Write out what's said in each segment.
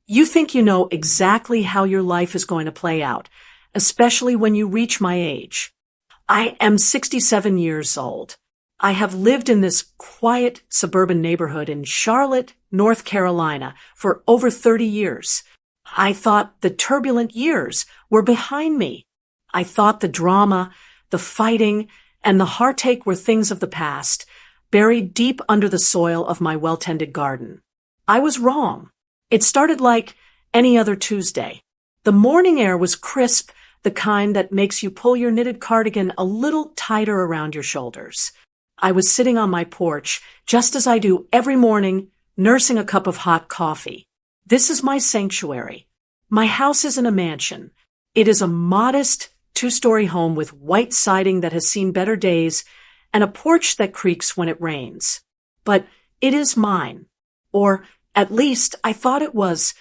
You think you know exactly how your life is going to play out, especially when you reach my age. I am 67 years old. I have lived in this quiet suburban neighborhood in Charlotte, North Carolina, for over 30 years. I thought the turbulent years were behind me. I thought the drama, the fighting, and the heartache were things of the past, buried deep under the soil of my well-tended garden. I was wrong. It started like any other Tuesday. The morning air was crisp, the kind that makes you pull your knitted cardigan a little tighter around your shoulders. I was sitting on my porch, just as I do every morning, nursing a cup of hot coffee. This is my sanctuary. My house isn't a mansion. It is a modest two-story home with white siding that has seen better days and a porch that creaks when it rains. But it is mine. Or at least I thought it was.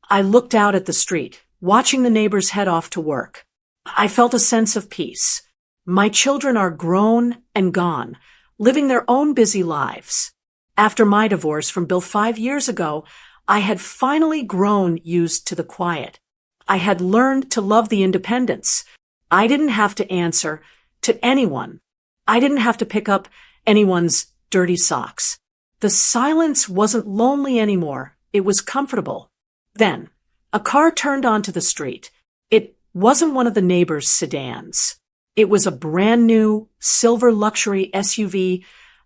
I looked out at the street, watching the neighbors head off to work. I felt a sense of peace. My children are grown and gone, living their own busy lives. After my divorce from Bill 5 years ago, I had finally grown used to the quiet. I had learned to love the independence. I didn't have to answer to anyone. I didn't have to pick up anyone's dirty socks. The silence wasn't lonely anymore. It was comfortable. Then, a car turned onto the street. It wasn't one of the neighbors' sedans. It was a brand new silver luxury SUV,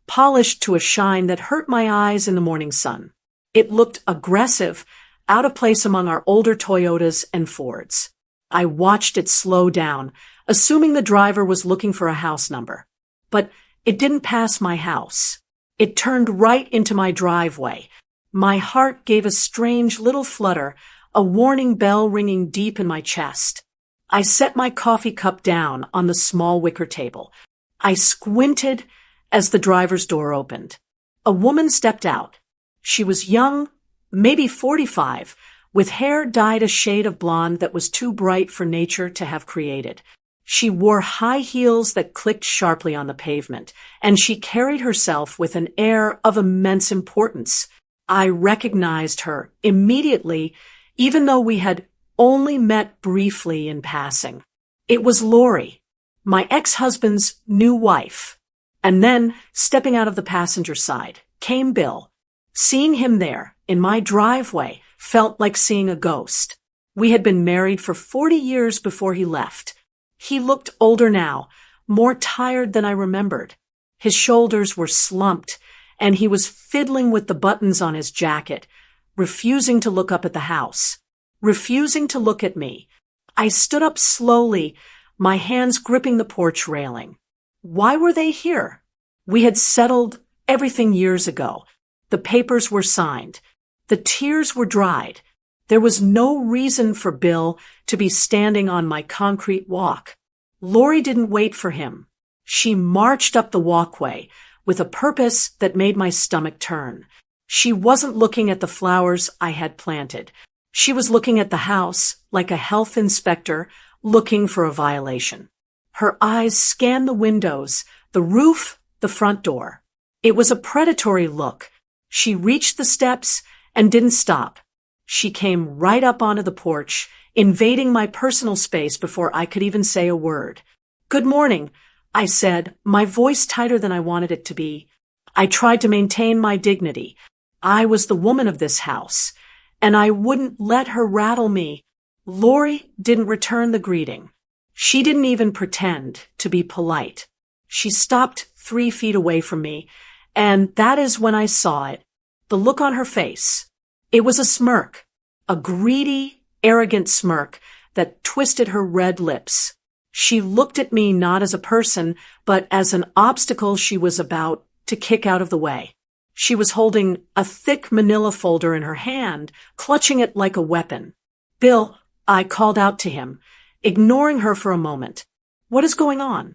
polished to a shine that hurt my eyes in the morning sun. It looked aggressive, out of place among our older Toyotas and Fords. I watched it slow down, assuming the driver was looking for a house number. But it didn't pass my house. It turned right into my driveway. My heart gave a strange little flutter, a warning bell ringing deep in my chest. I set my coffee cup down on the small wicker table. I squinted as the driver's door opened. A woman stepped out. She was young, maybe 45, with hair dyed a shade of blonde that was too bright for nature to have created. She wore high heels that clicked sharply on the pavement, and she carried herself with an air of immense importance. I recognized her immediately, even though we had only met briefly in passing. It was Lori, my ex-husband's new wife. And then, stepping out of the passenger side, came Bill. Seeing him there, in my driveway, felt like seeing a ghost. We had been married for 40 years before he left. He looked older now, more tired than I remembered. His shoulders were slumped, and he was fiddling with the buttons on his jacket, refusing to look up at the house, refusing to look at me. I stood up slowly, my hands gripping the porch railing. Why were they here? We had settled everything years ago. The papers were signed. The tears were dried. There was no reason for Bill to be standing on my concrete walk. Lori didn't wait for him. She marched up the walkway with a purpose that made my stomach turn. She wasn't looking at the flowers I had planted. She was looking at the house like a health inspector looking for a violation. Her eyes scanned the windows, the roof, the front door. It was a predatory look. She reached the steps and didn't stop. She came right up onto the porch, invading my personal space before I could even say a word. "Good morning," I said, my voice tighter than I wanted it to be. I tried to maintain my dignity. I was the woman of this house, and I wouldn't let her rattle me. Lori didn't return the greeting. She didn't even pretend to be polite. She stopped 3 feet away from me, and that is when I saw it. The look on her face. It was a smirk, a greedy, arrogant smirk that twisted her red lips. She looked at me not as a person, but as an obstacle she was about to kick out of the way. She was holding a thick manila folder in her hand, clutching it like a weapon. "Bill," I called out to him, ignoring her for a moment. "What is going on?"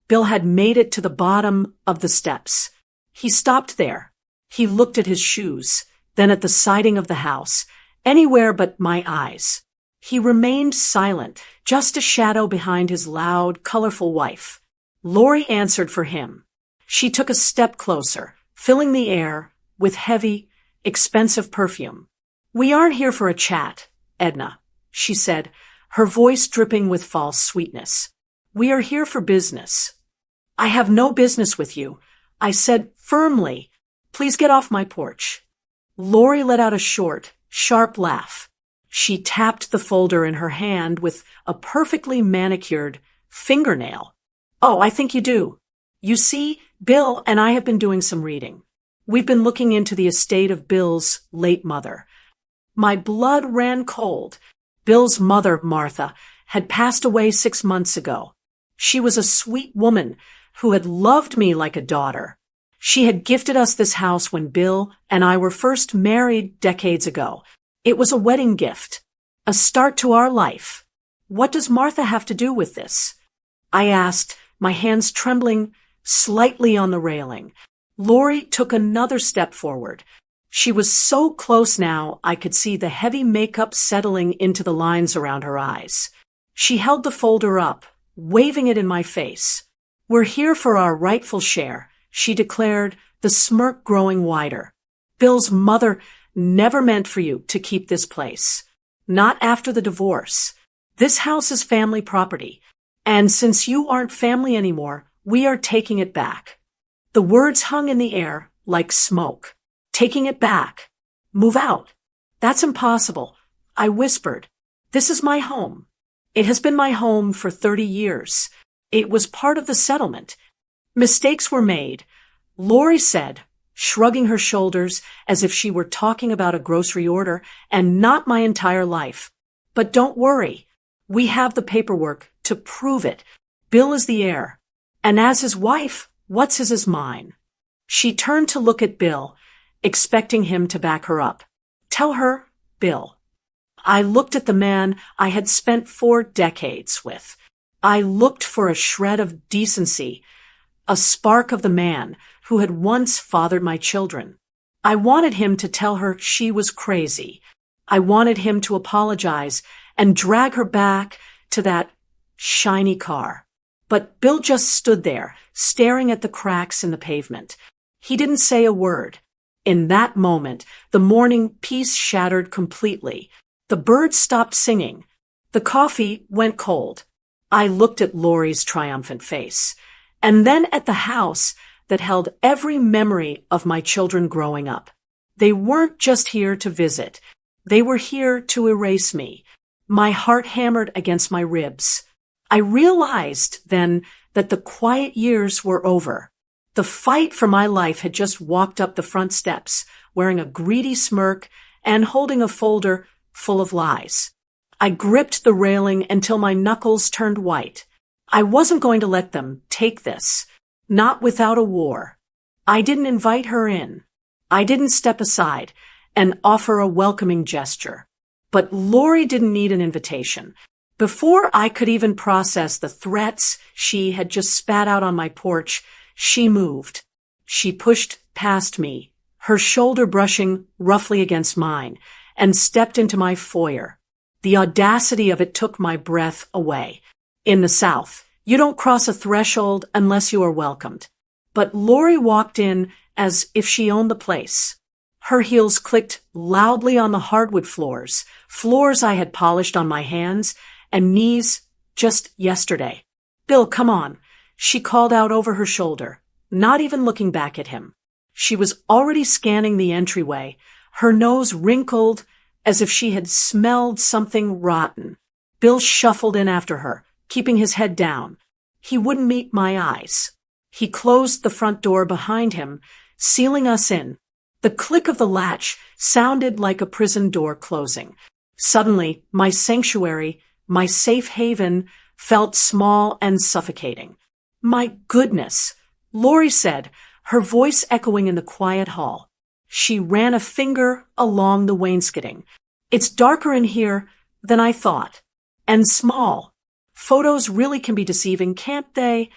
Bill had made it to the bottom of the steps. He stopped there. He looked at his shoes, then at the siding of the house, anywhere but my eyes. He remained silent, just a shadow behind his loud, colorful wife. Lori answered for him. She took a step closer, filling the air with heavy, expensive perfume. We aren't here for a chat, Edna, she said, her voice dripping with false sweetness. We are here for business. I have no business with you, I said firmly. Please get off my porch. Lori let out a short, sharp laugh. She tapped the folder in her hand with a perfectly manicured fingernail. Oh, I think you do. You see, Bill and I have been doing some reading. We've been looking into the estate of Bill's late mother. My blood ran cold. Bill's mother, Martha, had passed away 6 months ago. She was a sweet woman who had loved me like a daughter. She had gifted us this house when Bill and I were first married decades ago. It was a wedding gift, a start to our life. What does Martha have to do with this? I asked, my hands trembling slightly on the railing. Lori took another step forward. She was so close now I could see the heavy makeup settling into the lines around her eyes. She held the folder up, waving it in my face. We're here for our rightful share, she declared, the smirk growing wider. Bill's mother never meant for you to keep this place. Not after the divorce. This house is family property. And since you aren't family anymore, we are taking it back. The words hung in the air like smoke. Taking it back. Move out. That's impossible, I whispered. This is my home. It has been my home for 30 years. It was part of the settlement. Mistakes were made, Lori said, shrugging her shoulders as if she were talking about a grocery order and not my entire life. But don't worry. We have the paperwork to prove it. Bill is the heir. And as his wife, what's his is mine. She turned to look at Bill, expecting him to back her up. Tell her, Bill. I looked at the man I had spent 4 decades with. I looked for a shred of decency, a spark of the man who had once fathered my children. I wanted him to tell her she was crazy. I wanted him to apologize and drag her back to that shiny car. But Bill just stood there, staring at the cracks in the pavement. He didn't say a word. In that moment, the morning peace shattered completely. The birds stopped singing. The coffee went cold. I looked at Lori's triumphant face, and then at the house that held every memory of my children growing up. They weren't just here to visit. They were here to erase me. My heart hammered against my ribs. I realized then that the quiet years were over. The fight for my life had just walked up the front steps, wearing a greedy smirk and holding a folder full of lies. I gripped the railing until my knuckles turned white. I wasn't going to let them take this, not without a war. I didn't invite her in. I didn't step aside and offer a welcoming gesture. But Lori didn't need an invitation. Before I could even process the threats she had just spat out on my porch, she moved. She pushed past me, her shoulder brushing roughly against mine, and stepped into my foyer. The audacity of it took my breath away. In the South, you don't cross a threshold unless you are welcomed. But Lori walked in as if she owned the place. Her heels clicked loudly on the hardwood floors I had polished on my hands and knees just yesterday. Bill, come on, she called out over her shoulder, not even looking back at him. She was already scanning the entryway, her nose wrinkled as if she had smelled something rotten. Bill shuffled in after her, keeping his head down. He wouldn't meet my eyes. He closed the front door behind him, sealing us in. The click of the latch sounded like a prison door closing. Suddenly, my sanctuary, my safe haven, felt small and suffocating. My goodness, Lori said, her voice echoing in the quiet hall. She ran a finger along the wainscoting. It's darker in here than I thought. And small. Photos really can be deceiving, can't they?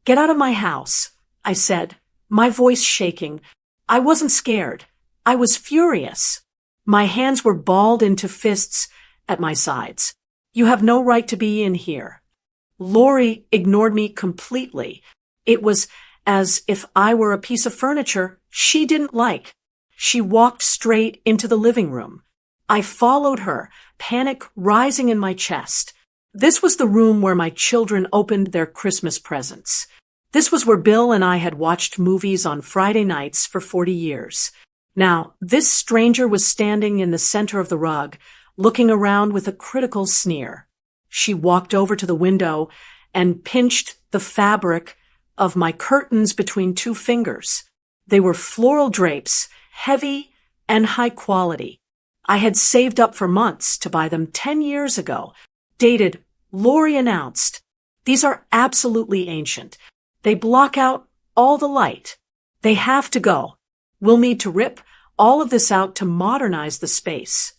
Get out of my house, I said, my voice shaking. I wasn't scared. I was furious. My hands were balled into fists at my sides. You have no right to be in here. Lori ignored me completely. It was as if I were a piece of furniture she didn't like. She walked straight into the living room. I followed her, panic rising in my chest. This was the room where my children opened their Christmas presents. This was where Bill and I had watched movies on Friday nights for 40 years. Now, this stranger was standing in the center of the rug, looking around with a critical sneer. She walked over to the window and pinched the fabric of my curtains between two fingers. They were floral drapes, heavy and high quality. I had saved up for months to buy them 10 years ago. Dated, Lori announced. These are absolutely ancient. They block out all the light. They have to go. We'll need to rip all of this out to modernize the space.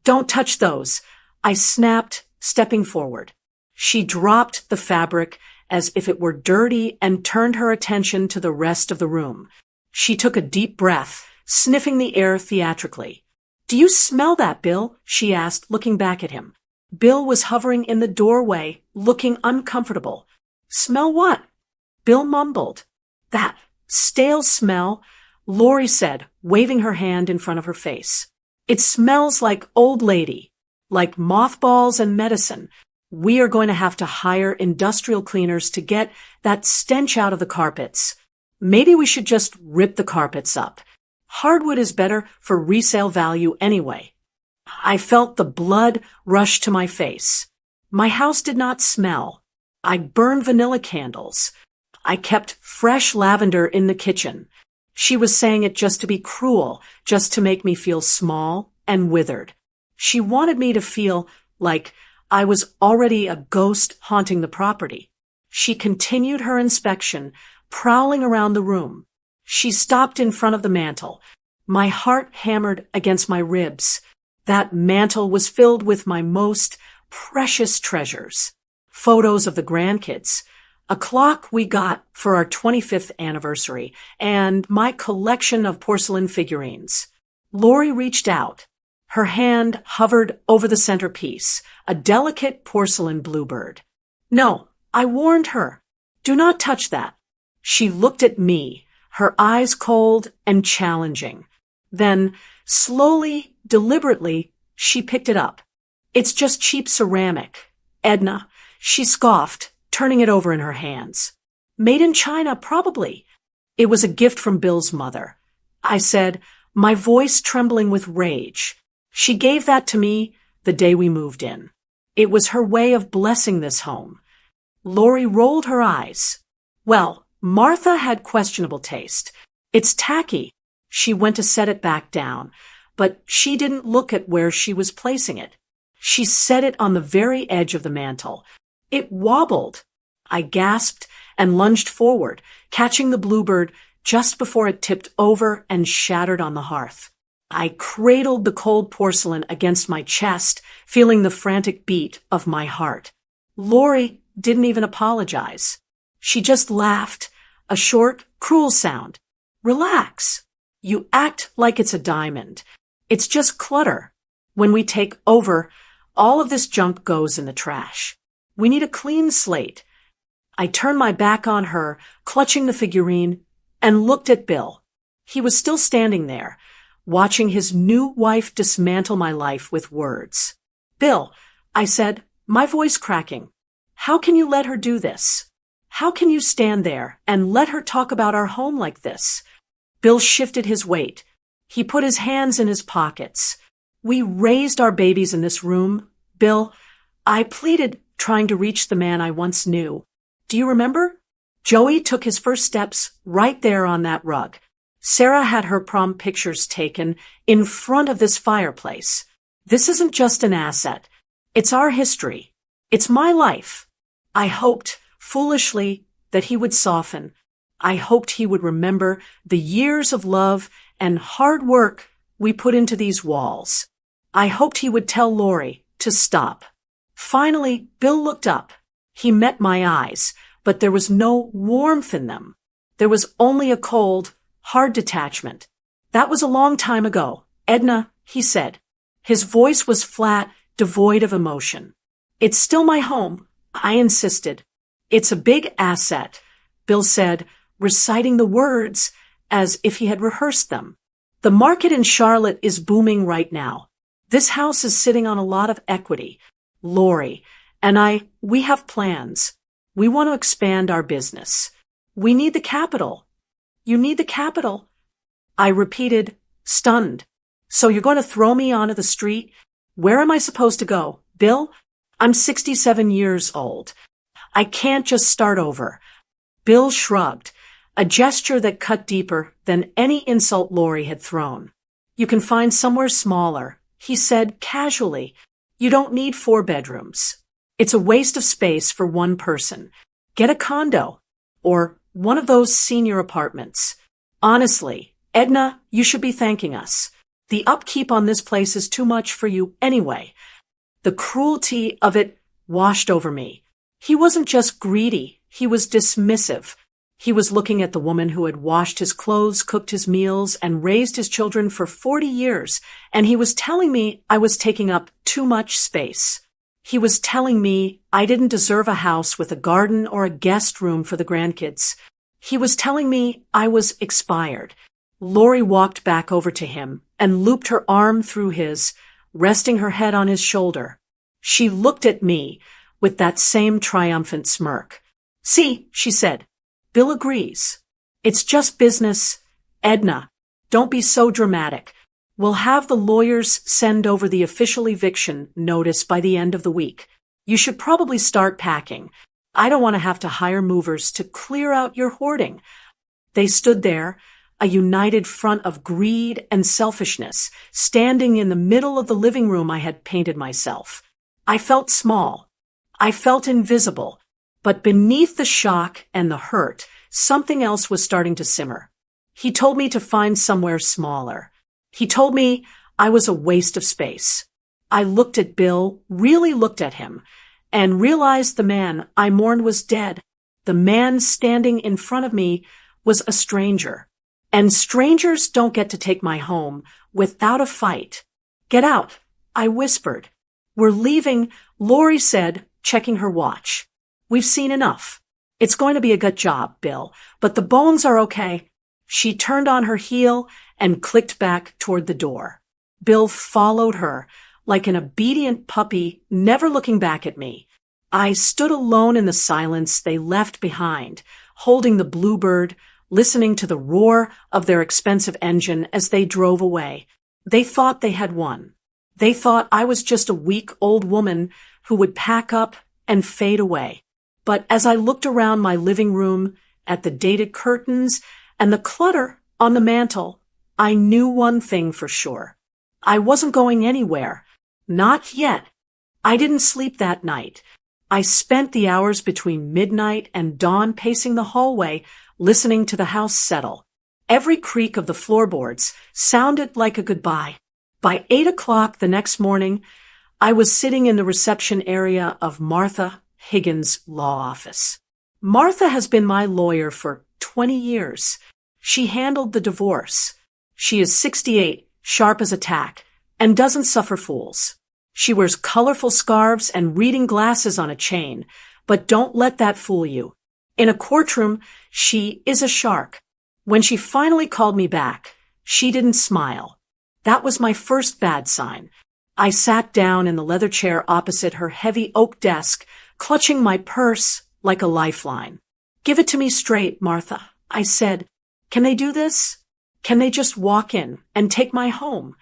Don't touch those, I snapped, stepping forward. She dropped the fabric as if it were dirty and turned her attention to the rest of the room. She took a deep breath, sniffing the air theatrically. Do you smell that, Bill? She asked, looking back at him. Bill was hovering in the doorway, looking uncomfortable. Smell what? Bill mumbled. That stale smell, Lori said, waving her hand in front of her face. It smells like old lady, like mothballs and medicine. We are going to have to hire industrial cleaners to get that stench out of the carpets. Maybe we should just rip the carpets up. Hardwood is better for resale value anyway. I felt the blood rush to my face. My house did not smell. I burned vanilla candles. I kept fresh lavender in the kitchen. She was saying it just to be cruel, just to make me feel small and withered. She wanted me to feel like I was already a ghost haunting the property. She continued her inspection, prowling around the room. She stopped in front of the mantel. My heart hammered against my ribs. That mantel was filled with my most precious treasures. Photos of the grandkids, a clock we got for our 25th anniversary, and my collection of porcelain figurines. Lori reached out. Her hand hovered over the centerpiece, a delicate porcelain bluebird. No, I warned her. Do not touch that. She looked at me, her eyes cold and challenging. Then, slowly, deliberately, she picked it up. It's just cheap ceramic. Edna, she scoffed, turning it over in her hands. Made in China, probably. It was a gift from Bill's mother. I said, my voice trembling with rage. She gave that to me the day we moved in. It was her way of blessing this home. Lori rolled her eyes. Well, Martha had questionable taste. It's tacky. She went to set it back down, but she didn't look at where she was placing it. She set it on the very edge of the mantel. It wobbled. I gasped and lunged forward, catching the bluebird just before it tipped over and shattered on the hearth. I cradled the cold porcelain against my chest, feeling the frantic beat of my heart. Lori didn't even apologize. She just laughed, a short, cruel sound. Relax. You act like it's a diamond. It's just clutter. When we take over, all of this junk goes in the trash. We need a clean slate. I turned my back on her, clutching the figurine, and looked at Bill. He was still standing there, watching his new wife dismantle my life with words. Bill, I said, my voice cracking, how can you let her do this? How can you stand there and let her talk about our home like this? Bill shifted his weight. He put his hands in his pockets. We raised our babies in this room. Bill, I pleaded, trying to reach the man I once knew. Do you remember? Joey took his first steps right there on that rug. Sarah had her prom pictures taken in front of this fireplace. This isn't just an asset. It's our history. It's my life. I hoped, foolishly, that he would soften. I hoped he would remember the years of love and hard work we put into these walls. I hoped he would tell Lori to stop. Finally, Bill looked up. He met my eyes, but there was no warmth in them. There was only a cold, hard detachment. That was a long time ago. Edna, he said. His voice was flat, devoid of emotion. It's still my home, I insisted. It's a big asset, Bill said, reciting the words as if he had rehearsed them. The market in Charlotte is booming right now. This house is sitting on a lot of equity. Lori and we have plans. We want to expand our business. We need the capital. You need the capital. I repeated, stunned. So you're going to throw me onto the street? Where am I supposed to go? Bill? I'm 67 years old. I can't just start over. Bill shrugged, a gesture that cut deeper than any insult Lori had thrown. You can find somewhere smaller, he said casually. You don't need 4 bedrooms. It's a waste of space for one person. Get a condo or one of those senior apartments. Honestly, Edna, you should be thanking us. The upkeep on this place is too much for you anyway. The cruelty of it washed over me. He wasn't just greedy, he was dismissive. He was looking at the woman who had washed his clothes, cooked his meals, and raised his children for 40 years, and he was telling me I was taking up too much space. He was telling me I didn't deserve a house with a garden or a guest room for the grandkids. He was telling me I was expired. Lori walked back over to him and looped her arm through his, resting her head on his shoulder. She looked at me with that same triumphant smirk. See, she said, Bill agrees. It's just business. Edna, don't be so dramatic. We'll have the lawyers send over the official eviction notice by the end of the week. You should probably start packing. I don't want to have to hire movers to clear out your hoarding. They stood there, a united front of greed and selfishness, standing in the middle of the living room I had painted myself. I felt small. I felt invisible. But beneath the shock and the hurt, something else was starting to simmer. He told me to find somewhere smaller. He told me I was a waste of space. I looked at Bill, really looked at him, and realized the man I mourned was dead. The man standing in front of me was a stranger. And strangers don't get to take my home without a fight. Get out, I whispered. We're leaving, Lori said, checking her watch. We've seen enough. It's going to be a good job, Bill, but the bones are okay. She turned on her heel and clicked back toward the door. Bill followed her like an obedient puppy, never looking back at me. I stood alone in the silence they left behind, holding the Bluebird, listening to the roar of their expensive engine as they drove away. They thought they had won. They thought I was just a weak old woman who would pack up and fade away. But as I looked around my living room at the dated curtains and the clutter on the mantel, I knew one thing for sure. I wasn't going anywhere. Not yet. I didn't sleep that night. I spent the hours between midnight and dawn pacing the hallway, listening to the house settle. Every creak of the floorboards sounded like a goodbye. By 8 o'clock the next morning, I was sitting in the reception area of Martha Higgins' law office. Martha has been my lawyer for 20 years. She handled the divorce. She is 68, sharp as a tack, and doesn't suffer fools. She wears colorful scarves and reading glasses on a chain, but don't let that fool you. In a courtroom, she is a shark. When she finally called me back, she didn't smile. That was my first bad sign. I sat down in the leather chair opposite her heavy oak desk, clutching my purse like a lifeline. Give it to me straight, Martha, I said. Can they do this? Can they just walk in and take my home?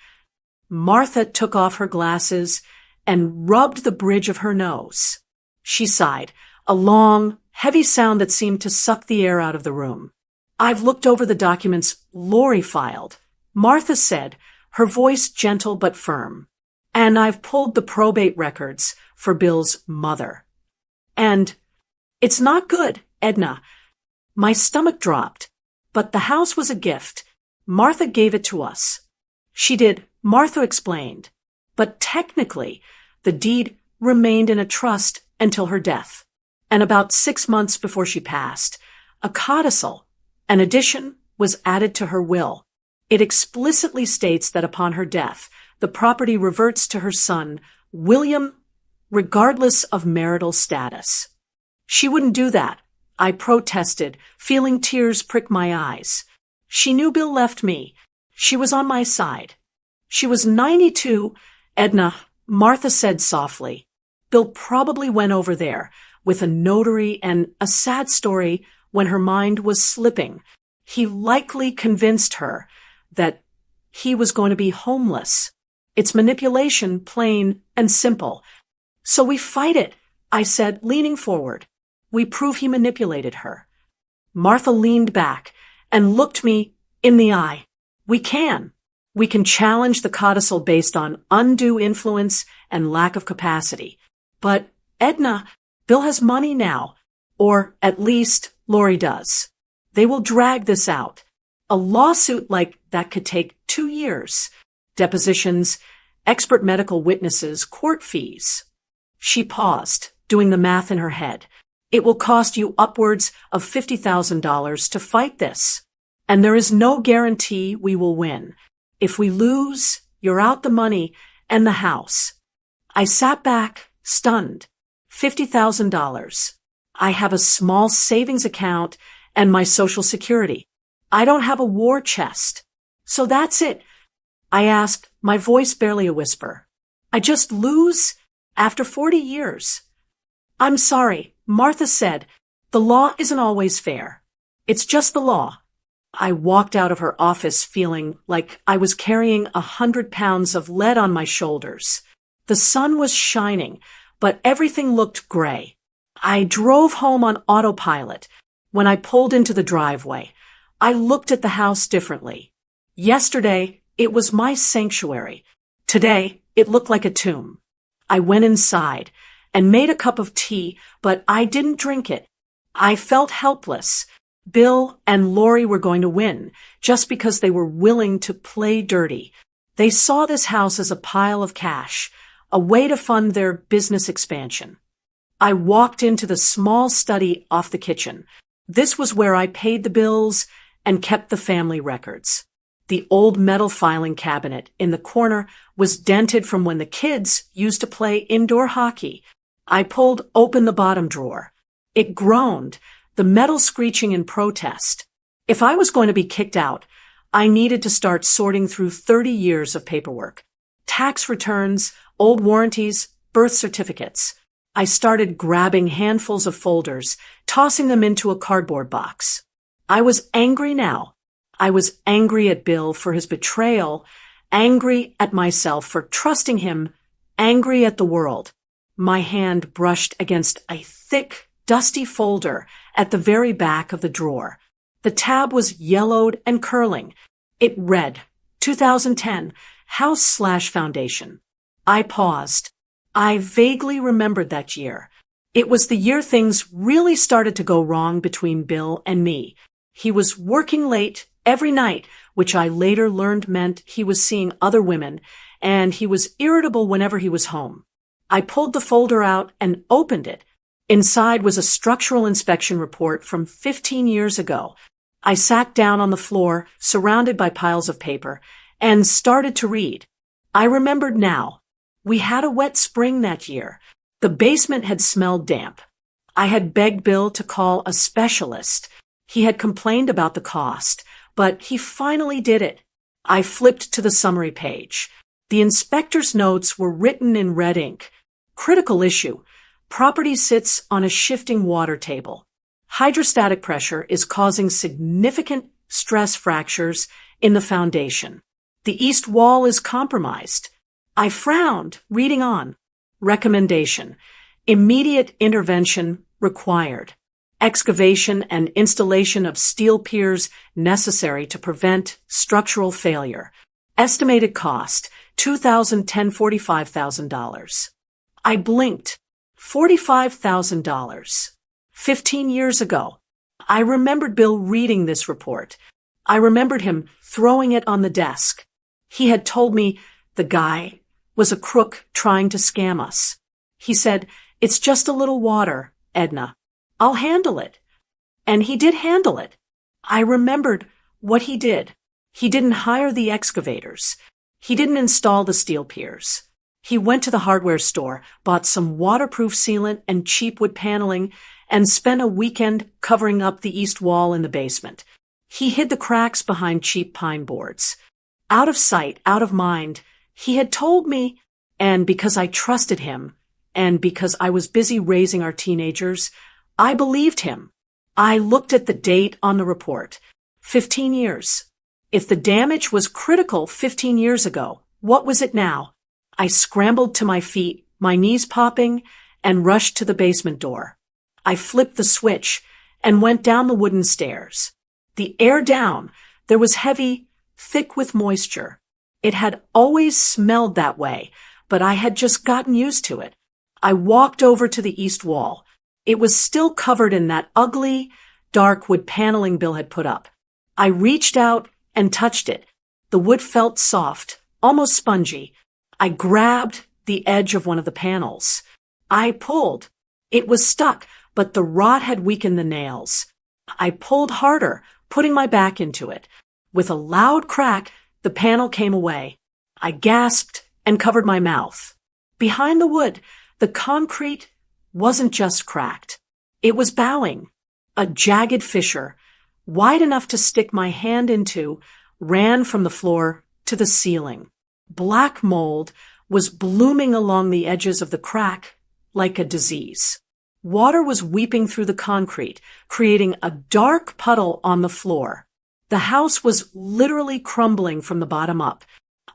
Martha took off her glasses and rubbed the bridge of her nose. She sighed, a long, heavy sound that seemed to suck the air out of the room. I've looked over the documents Lori filed, Martha said, her voice gentle but firm. And I've pulled the probate records for Bill's mother. And it's not good, Edna. My stomach dropped, but the house was a gift. Martha gave it to us. She did, Martha explained. But technically, the deed remained in a trust until her death. And about 6 months before she passed, a codicil, an addition, was added to her will. It explicitly states that upon her death, the property reverts to her son, William, regardless of marital status. She wouldn't do that. I protested, feeling tears prick my eyes. She knew Bill left me. She was on my side. She was 92 Edna, Martha said softly. Bill probably went over there with a notary and a sad story when her mind was slipping. He likely convinced her that he was going to be homeless. It's manipulation, plain and simple. So we fight it, I said, leaning forward. We prove he manipulated her. Martha leaned back and looked me in the eye. We can. We can challenge the codicil based on undue influence and lack of capacity. But, Edna, Bill has money now. Or, at least, Lori does. They will drag this out. A lawsuit like that could take 2 years. Depositions, expert medical witnesses, court fees. She paused, doing the math in her head. It will cost you upwards of $50,000 to fight this. And there is no guarantee we will win. If we lose, you're out the money and the house. I sat back, stunned. $50,000. I have a small savings account and my Social Security. I don't have a war chest. So that's it. I asked, my voice barely a whisper. I just lose after 40 years. I'm sorry, Martha said. The law isn't always fair. It's just the law. I walked out of her office feeling like I was carrying 100 pounds of lead on my shoulders. The sun was shining, but everything looked gray. I drove home on autopilot. When I pulled into the driveway, I looked at the house differently. Yesterday, it was my sanctuary. Today, it looked like a tomb. I went inside and made a cup of tea, but I didn't drink it. I felt helpless. Bill and Lori were going to win just because they were willing to play dirty. They saw this house as a pile of cash, a way to fund their business expansion. I walked into the small study off the kitchen. This was where I paid the bills and kept the family records. The old metal filing cabinet in the corner was dented from when the kids used to play indoor hockey. I pulled open the bottom drawer. It groaned, the metal screeching in protest. If I was going to be kicked out, I needed to start sorting through 30 years of paperwork. Tax returns, old warranties, birth certificates. I started grabbing handfuls of folders, tossing them into a cardboard box. I was angry now. I was angry at Bill for his betrayal, angry at myself for trusting him, angry at the world. My hand brushed against a thick, dusty folder at the very back of the drawer. The tab was yellowed and curling. It read, 2010, House/Foundation. I paused. I vaguely remembered that year. It was the year things really started to go wrong between Bill and me. He was working late every night, which I later learned meant he was seeing other women, and he was irritable whenever he was home. I pulled the folder out and opened it. Inside was a structural inspection report from 15 years ago. I sat down on the floor, surrounded by piles of paper, and started to read. I remembered now. We had a wet spring that year. The basement had smelled damp. I had begged Bill to call a specialist. He had complained about the cost, but he finally did it. I flipped to the summary page. The inspector's notes were written in red ink. Critical issue. Property sits on a shifting water table. Hydrostatic pressure is causing significant stress fractures in the foundation. The east wall is compromised. I frowned, reading on. Recommendation. Immediate intervention required. Excavation and installation of steel piers necessary to prevent structural failure. Estimated cost, $2,045,000. I blinked. $45,000. 15 years ago. I remembered Bill reading this report. I remembered him throwing it on the desk. He had told me the guy was a crook trying to scam us. He said, "It's just a little water, Edna. I'll handle it." And he did handle it. I remembered what he did. He didn't hire the excavators. He didn't install the steel piers. He went to the hardware store, bought some waterproof sealant and cheap wood paneling, and spent a weekend covering up the east wall in the basement. He hid the cracks behind cheap pine boards. Out of sight, out of mind, he had told me And because I trusted him, and because I was busy raising our teenagers, I believed him. I looked at the date on the report. 15 years. If the damage was critical 15 years ago, what was it now? I scrambled to my feet, my knees popping, and rushed to the basement door. I flipped the switch and went down the wooden stairs. The air down, there was heavy, thick with moisture. It had always smelled that way, but I had just gotten used to it. I walked over to the east wall. It was still covered in that ugly, dark wood paneling Bill had put up. I reached out and touched it. The wood felt soft, almost spongy. I grabbed the edge of one of the panels. I pulled. It was stuck, but the rot had weakened the nails. I pulled harder, putting my back into it. With a loud crack, the panel came away. I gasped and covered my mouth. Behind the wood, the concrete wasn't just cracked. It was bowing. A jagged fissure, wide enough to stick my hand into, ran from the floor to the ceiling. Black mold was blooming along the edges of the crack like a disease. Water was weeping through the concrete, creating a dark puddle on the floor. The house was literally crumbling from the bottom up.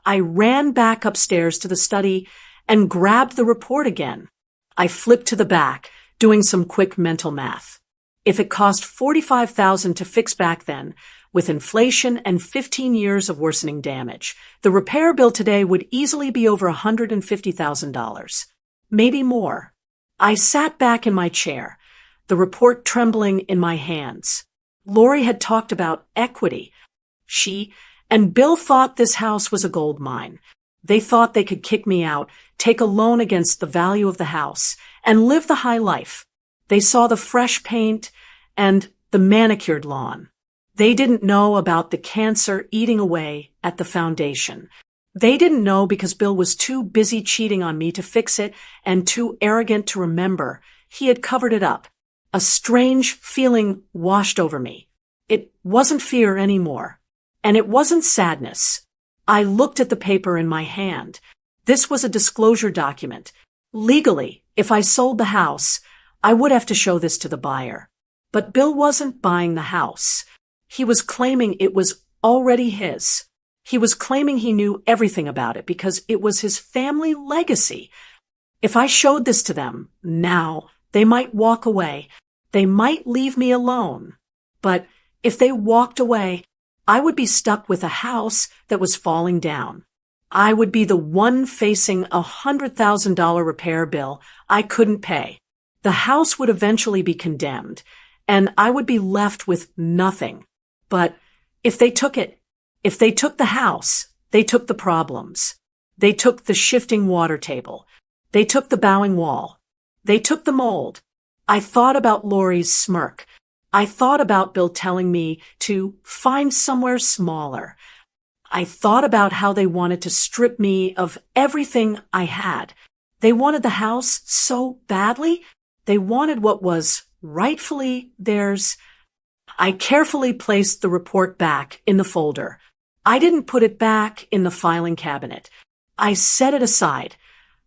I ran back upstairs to the study and grabbed the report again. I flipped to the back, doing some quick mental math. If it cost $45,000 to fix back then, with inflation and 15 years of worsening damage, the repair bill today would easily be over $150,000. Maybe more. I sat back in my chair, the report trembling in my hands. Lori had talked about equity. She and Bill thought this house was a gold mine. They thought they could kick me out, take a loan against the value of the house, and live the high life. They saw the fresh paint and the manicured lawn. They didn't know about the cancer eating away at the foundation. They didn't know because Bill was too busy cheating on me to fix it and too arrogant to remember. He had covered it up. A strange feeling washed over me. It wasn't fear anymore. And it wasn't sadness. I looked at the paper in my hand. This was a disclosure document. Legally, if I sold the house, I would have to show this to the buyer. But Bill wasn't buying the house. He was claiming it was already his. He was claiming he knew everything about it because it was his family legacy. If I showed this to them now, they might walk away. They might leave me alone. But if they walked away, I would be stuck with a house that was falling down. I would be the one facing a $100,000 repair bill I couldn't pay. The house would eventually be condemned, and I would be left with nothing. But if they took it, if they took the house, they took the problems. They took the shifting water table. They took the bowing wall. They took the mold. I thought about Lori's smirk. I thought about Bill telling me to find somewhere smaller. I thought about how they wanted to strip me of everything I had. They wanted the house so badly. They wanted what was rightfully theirs. I carefully placed the report back in the folder. I didn't put it back in the filing cabinet. I set it aside,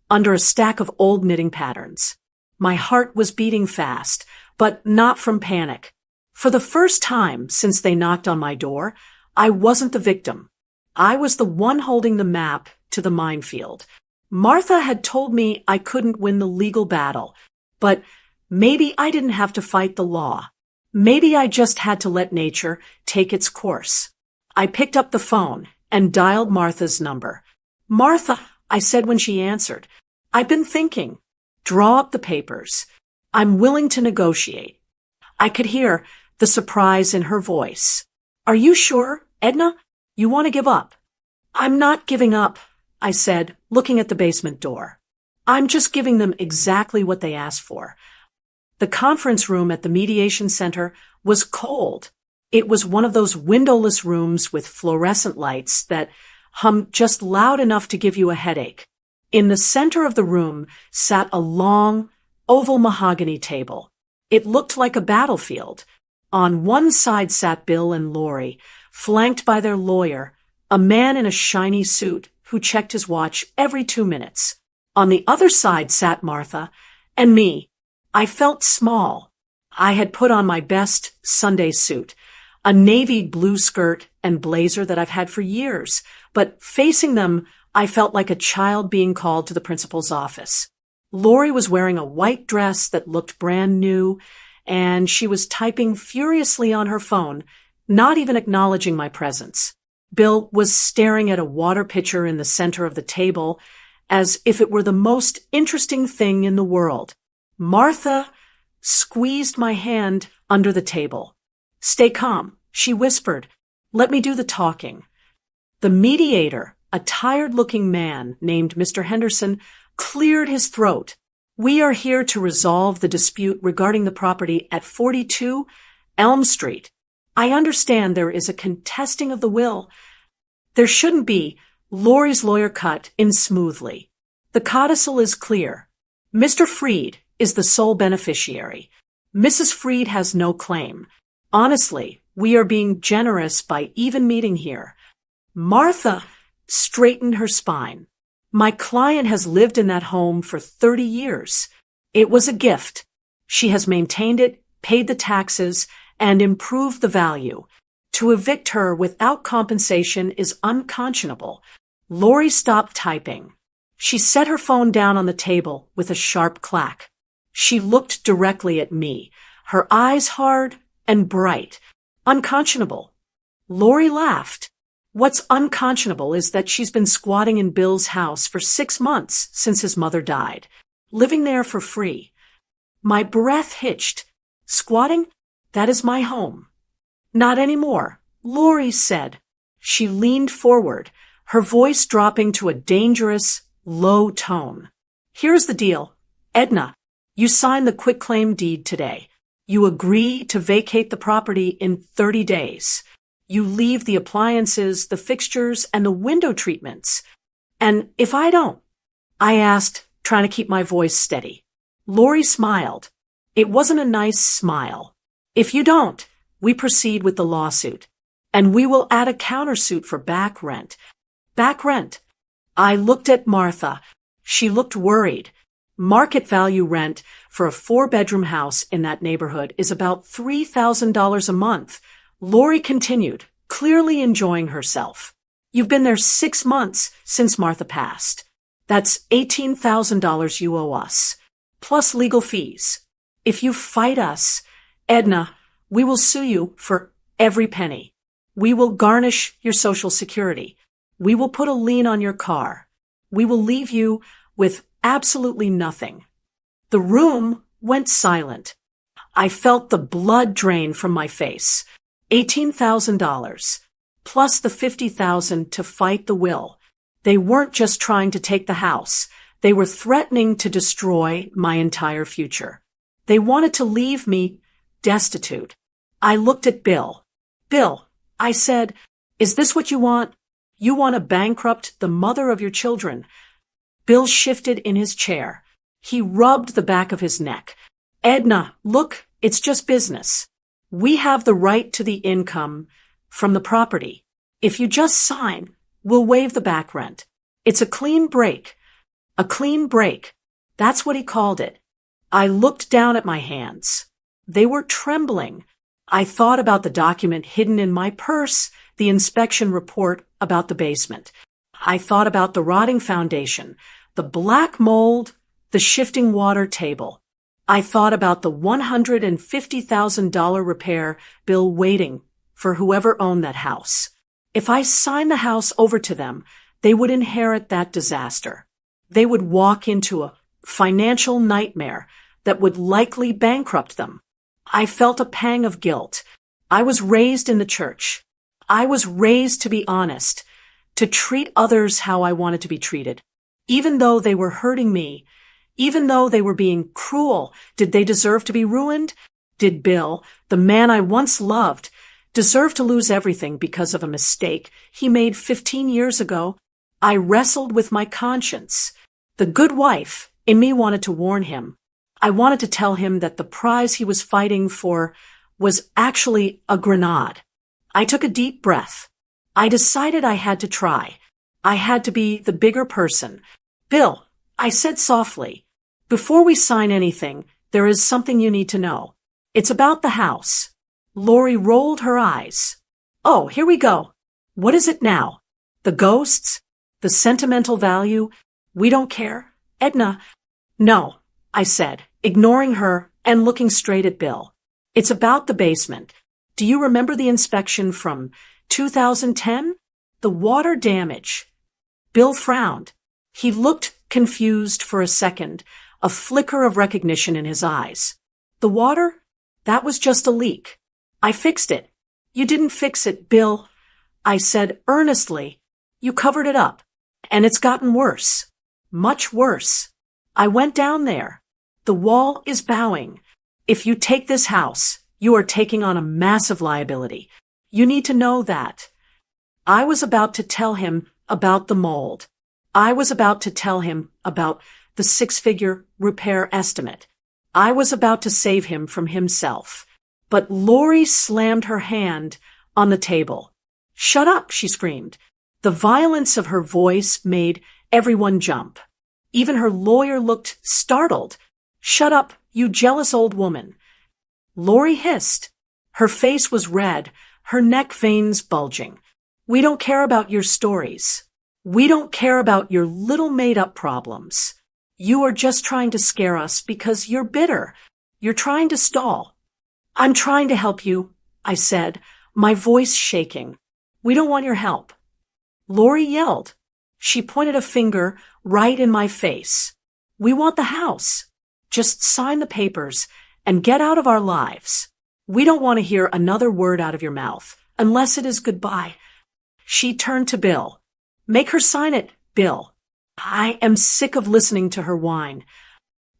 under a stack of old knitting patterns. My heart was beating fast, but not from panic. For the first time since they knocked on my door, I wasn't the victim. I was the one holding the map to the minefield. Martha had told me I couldn't win the legal battle, but maybe I didn't have to fight the law. Maybe I just had to let nature take its course. I picked up the phone and dialed Martha's number. "Martha," I said when she answered, "I've been thinking. Draw up the papers. I'm willing to negotiate." I could hear the surprise in her voice. "Are you sure, Edna? You want to give up?" "I'm not giving up," I said, looking at the basement door. "I'm just giving them exactly what they asked for." The conference room at the mediation center was cold. It was one of those windowless rooms with fluorescent lights that hummed just loud enough to give you a headache. In the center of the room sat a long, oval mahogany table. It looked like a battlefield. On one side sat Bill and Lori, flanked by their lawyer, a man in a shiny suit who checked his watch every 2 minutes. On the other side sat Martha and me. I felt small. I had put on my best Sunday suit, a navy blue skirt and blazer that I've had for years, but facing them, I felt like a child being called to the principal's office. Lori was wearing a white dress that looked brand new, and she was typing furiously on her phone, not even acknowledging my presence. Bill was staring at a water pitcher in the center of the table as if it were the most interesting thing in the world. Martha squeezed my hand under the table. "Stay calm," she whispered. "Let me do the talking." The mediator, a tired-looking man named Mr. Henderson, cleared his throat. "We are here to resolve the dispute regarding the property at 42 Elm Street. I understand there is a contesting of the will." "There shouldn't be," Lori's lawyer cut in smoothly. "The codicil is clear. Mr. Freed is the sole beneficiary. Mrs. Freed has no claim. Honestly, we are being generous by even meeting here." Martha straightened her spine. "My client has lived in that home for 30 years. It was a gift. She has maintained it, paid the taxes, and improved the value. To evict her without compensation is unconscionable." Lori stopped typing. She set her phone down on the table with a sharp clack. She looked directly at me, her eyes hard and bright. "Unconscionable." Lori laughed. "What's unconscionable is that she's been squatting in Bill's house for 6 months since his mother died, living there for free." My breath hitched. "Squatting? That is my home." "Not anymore," Lori said. She leaned forward, her voice dropping to a dangerous, low tone. "Here's the deal. Edna, you signed the quitclaim deed today. You agree to vacate the property in 30 days. You leave the appliances, the fixtures, and the window treatments. And if I don't?" I asked, trying to keep my voice steady. Lori smiled. It wasn't a nice smile. "If you don't, we proceed with the lawsuit. And we will add a countersuit for back rent." "Back rent?" I looked at Martha. She looked worried. Market value rent for a 4-bedroom house in that neighborhood is about $3,000 a month. Lori continued, clearly enjoying herself. "You've been there 6 months since Martha passed. That's $18,000 you owe us, plus legal fees. If you fight us, Edna, we will sue you for every penny. We will garnish your Social Security. We will put a lien on your car. We will leave you with absolutely nothing." The room went silent. I felt the blood drain from my face. $18,000, plus the $50,000 to fight the will. They weren't just trying to take the house. They were threatening to destroy my entire future. They wanted to leave me destitute. I looked at Bill. "Bill," I said, "is this what you want? You want to bankrupt the mother of your children." Bill shifted in his chair. He rubbed the back of his neck. "Edna, look, it's just business. We have the right to the income from the property. If you just sign, we'll waive the back rent. It's a clean break." A clean break. That's what he called it. I looked down at my hands. They were trembling. I thought about the document hidden in my purse, the inspection report about the basement. I thought about the rotting foundation, the black mold, the shifting water table. I thought about the $150,000 repair bill waiting for whoever owned that house. If I signed the house over to them, they would inherit that disaster. They would walk into a financial nightmare that would likely bankrupt them. I felt a pang of guilt. I was raised in the church. I was raised to be honest, to treat others how I wanted to be treated. Even though they were hurting me, even though they were being cruel, did they deserve to be ruined? Did Bill, the man I once loved, deserve to lose everything because of a mistake he made 15 years ago? I wrestled with my conscience. The good wife in me wanted to warn him. I wanted to tell him that the prize he was fighting for was actually a grenade. I took a deep breath. I decided I had to try. I had to be the bigger person. "Bill," I said softly. Before we sign anything, there is something you need to know. It's about the house. Lori rolled her eyes. Oh, here we go. What is it now? The ghosts? The sentimental value? We don't care? Edna? No, I said, ignoring her and looking straight at Bill. It's about the basement. Do you remember the inspection from 2010? The water damage. Bill frowned. He looked confused for a second, a flicker of recognition in his eyes. The water? That was just a leak. I fixed it. You didn't fix it, Bill, I said earnestly. You covered it up. And it's gotten worse. Much worse. I went down there. The wall is bowing. If you take this house, you are taking on a massive liability. You need to know that. I was about to tell him about the mold. I was about to tell him about the 6-figure repair estimate. I was about to save him from himself. But Lori slammed her hand on the table. Shut up, she screamed. The violence of her voice made everyone jump. Even her lawyer looked startled. Shut up, you jealous old woman. Lori hissed. Her face was red, her neck veins bulging. We don't care about your stories. We don't care about your little made-up problems. You are just trying to scare us because you're bitter. You're trying to stall. I'm trying to help you, I said, my voice shaking. We don't want your help. Lori yelled. She pointed a finger right in my face. We want the house. Just sign the papers and get out of our lives. We don't want to hear another word out of your mouth, unless it is goodbye. She turned to Bill. Make her sign it, Bill. I am sick of listening to her whine.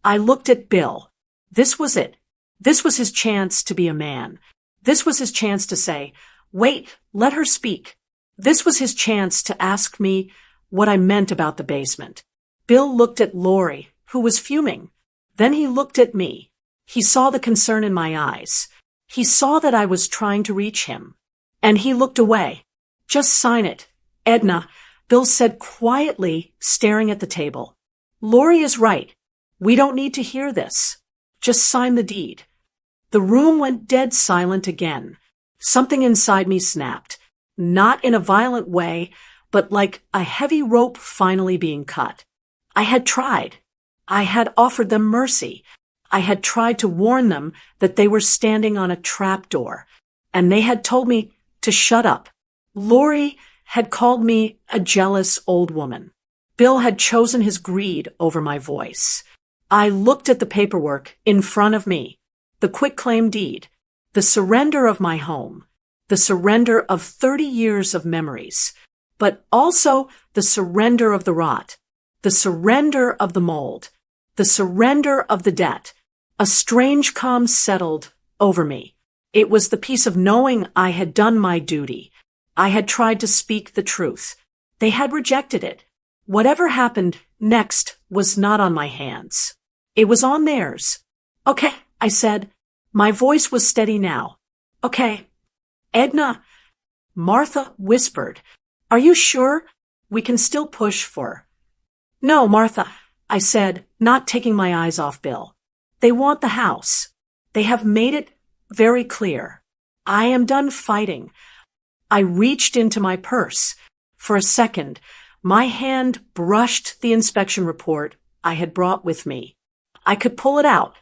I looked at Bill. This was it. This was his chance to be a man. This was his chance to say, wait, let her speak. This was his chance to ask me what I meant about the basement. Bill looked at Lori, who was fuming. Then he looked at me. He saw the concern in my eyes. He saw that I was trying to reach him. And he looked away. Just sign it, Edna, Bill said quietly, staring at the table. Lori is right. We don't need to hear this. Just sign the deed. The room went dead silent again. Something inside me snapped. Not in a violent way, but like a heavy rope finally being cut. I had tried. I had offered them mercy. I had tried to warn them that they were standing on a trapdoor, and they had told me to shut up. Lori had called me a jealous old woman. Bill had chosen his greed over my voice. I looked at the paperwork in front of me, the quitclaim deed, the surrender of my home, the surrender of 30 years of memories, but also the surrender of the rot, the surrender of the mold, the surrender of the debt. A strange calm settled over me. It was the peace of knowing I had done my duty. I had tried to speak the truth. They had rejected it. Whatever happened next was not on my hands. It was on theirs. Okay, I said. My voice was steady now. Okay. Edna, Martha whispered. Are you sure? We can still push for. No, Martha, I said, not taking my eyes off Bill. They want the house. They have made it very clear. I am done fighting. I reached into my purse. For a second, my hand brushed the inspection report I had brought with me. I could pull it out.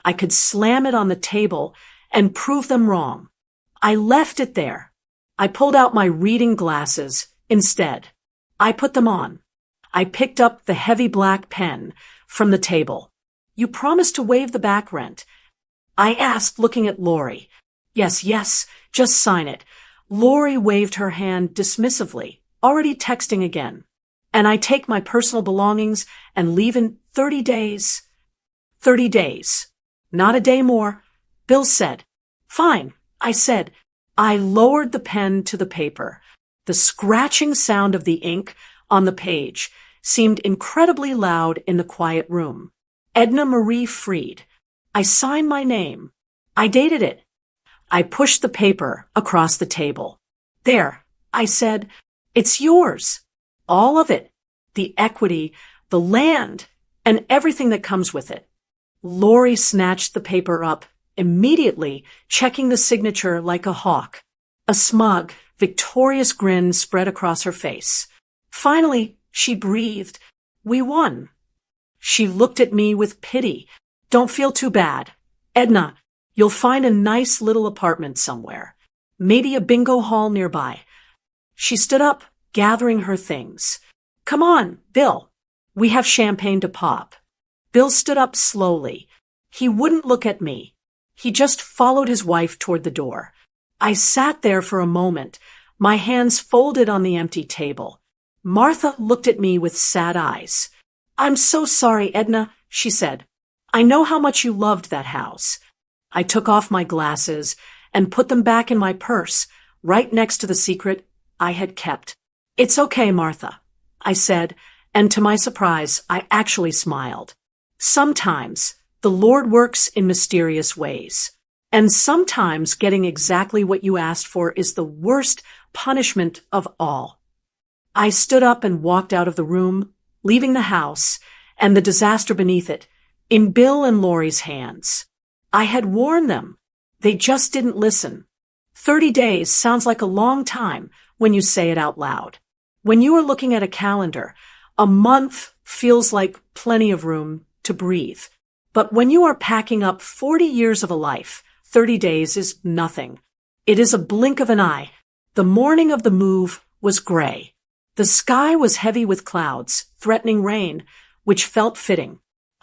I could slam it on the table and prove them wrong. I left it there. I pulled out my reading glasses instead. I put them on. I picked up the heavy black pen from the table. You promised to waive the back rent. I asked, looking at Lori. Yes, just sign it. Lori waved her hand dismissively, already texting again. And I take my personal belongings and leave in 30 days. 30 days. Not a day more. Bill said. Fine, I said. I lowered the pen to the paper. The scratching sound of the ink on the page seemed incredibly loud in the quiet room. Edna Marie Freed. I signed my name. I dated it. I pushed the paper across the table. There, I said, it's yours. All of it. The equity, the land, and everything that comes with it. Lori snatched the paper up, immediately checking the signature like a hawk. A smug, victorious grin spread across her face. Finally, she breathed. We won. She looked at me with pity. Don't feel too bad. Edna, you'll find a nice little apartment somewhere. Maybe a bingo hall nearby. She stood up, gathering her things. Come on, Bill. We have champagne to pop. Bill stood up slowly. He wouldn't look at me. He just followed his wife toward the door. I sat there for a moment, my hands folded on the empty table. Martha looked at me with sad eyes. I'm so sorry, Edna, she said. I know how much you loved that house. I took off my glasses and put them back in my purse, right next to the secret I had kept. It's okay, Martha, I said, and to my surprise, I actually smiled. Sometimes the Lord works in mysterious ways, and sometimes getting exactly what you asked for is the worst punishment of all. I stood up and walked out of the room, leaving the house and the disaster beneath it in Bill and Lori's hands. I had warned them. They just didn't listen. 30 days sounds like a long time when you say it out loud. When you are looking at a calendar, a month feels like plenty of room to breathe. But when you are packing up 40 years of a life, 30 days is nothing. It is a blink of an eye. The morning of the move was gray. The sky was heavy with clouds, threatening rain, which felt fitting.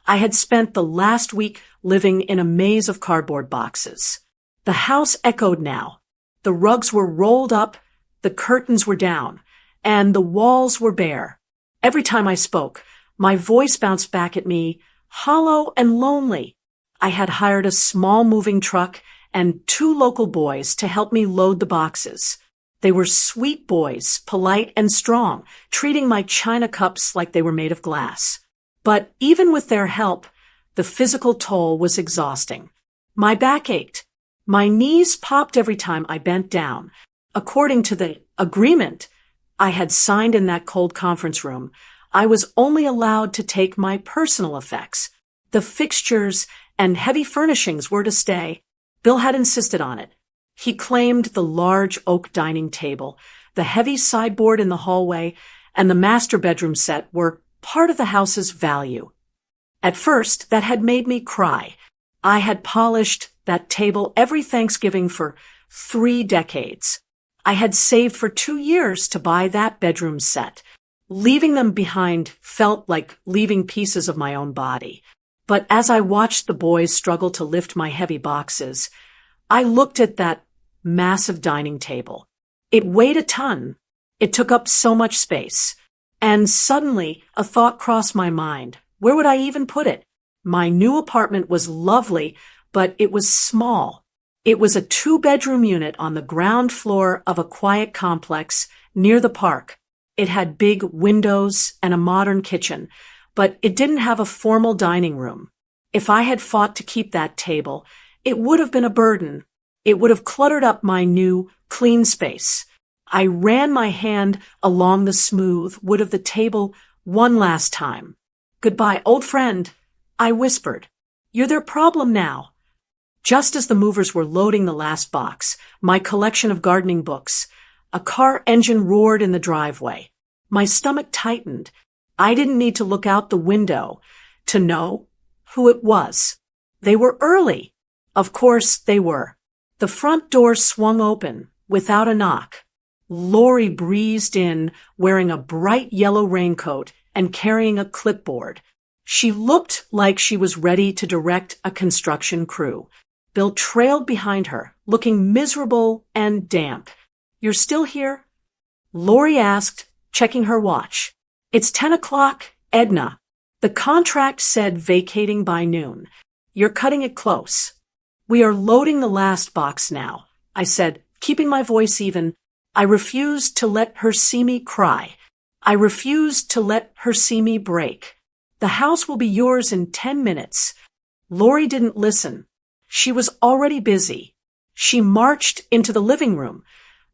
I had spent the last week living in a maze of cardboard boxes. The house echoed now. The rugs were rolled up, the curtains were down, and the walls were bare. Every time I spoke, my voice bounced back at me, hollow and lonely. I had hired a small moving truck and 2 local boys to help me load the boxes. They were sweet boys, polite and strong, treating my china cups like they were made of glass. But even with their help, the physical toll was exhausting. My back ached. My knees popped every time I bent down. According to the agreement I had signed in that cold conference room, I was only allowed to take my personal effects. The fixtures and heavy furnishings were to stay. Bill had insisted on it. He claimed the large oak dining table, the heavy sideboard in the hallway, and the master bedroom set were part of the house's value. At first, that had made me cry. I had polished that table every Thanksgiving for 3 decades. I had saved for 2 years to buy that bedroom set. Leaving them behind felt like leaving pieces of my own body. But as I watched the boys struggle to lift my heavy boxes, I looked at that massive dining table. It weighed a ton. It took up so much space. And suddenly, a thought crossed my mind. Where would I even put it? My new apartment was lovely, but it was small. It was a 2-bedroom unit on the ground floor of a quiet complex near the park. It had big windows and a modern kitchen, but it didn't have a formal dining room. If I had fought to keep that table, it would have been a burden. It would have cluttered up my new, clean space. I ran my hand along the smooth wood of the table one last time. Goodbye, old friend, I whispered. You're their problem now. Just as the movers were loading the last box, my collection of gardening books, a car engine roared in the driveway. My stomach tightened. I didn't need to look out the window to know who it was. They were early. Of course they were. The front door swung open without a knock. Lori breezed in wearing a bright yellow raincoat and carrying a clipboard. She looked like she was ready to direct a construction crew. Bill trailed behind her, looking miserable and damp. You're still here? Lori asked, checking her watch. It's 10 o'clock, Edna. The contract said vacating by noon. You're cutting it close. We are loading the last box now, I said, keeping my voice even. I refused to let her see me cry. I refused to let her see me break. The house will be yours in 10 minutes. Lori didn't listen. She was already busy. She marched into the living room,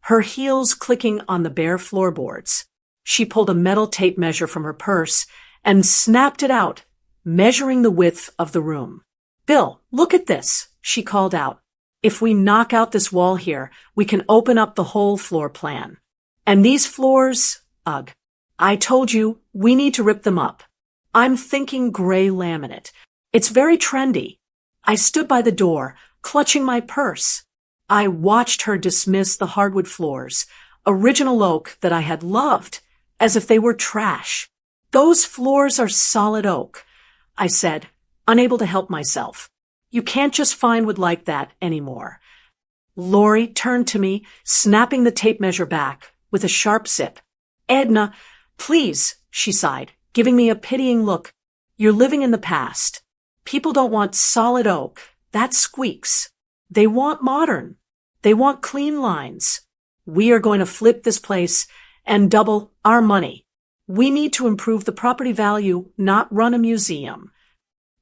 her heels clicking on the bare floorboards. She pulled a metal tape measure from her purse and snapped it out, measuring the width of the room. Bill, look at this, she called out. If we knock out this wall here, we can open up the whole floor plan. And these floors, ugh. I told you, we need to rip them up. I'm thinking gray laminate. It's very trendy. I stood by the door, clutching my purse. I watched her dismiss the hardwood floors, original oak that I had loved, as if they were trash. Those floors are solid oak, I said, unable to help myself. You can't just find wood like that anymore. Lori turned to me, snapping the tape measure back with a sharp zip. Edna, please, she sighed, giving me a pitying look. You're living in the past. People don't want solid oak. That squeaks. They want modern. They want clean lines. We are going to flip this place and double our money. We need to improve the property value, not run a museum.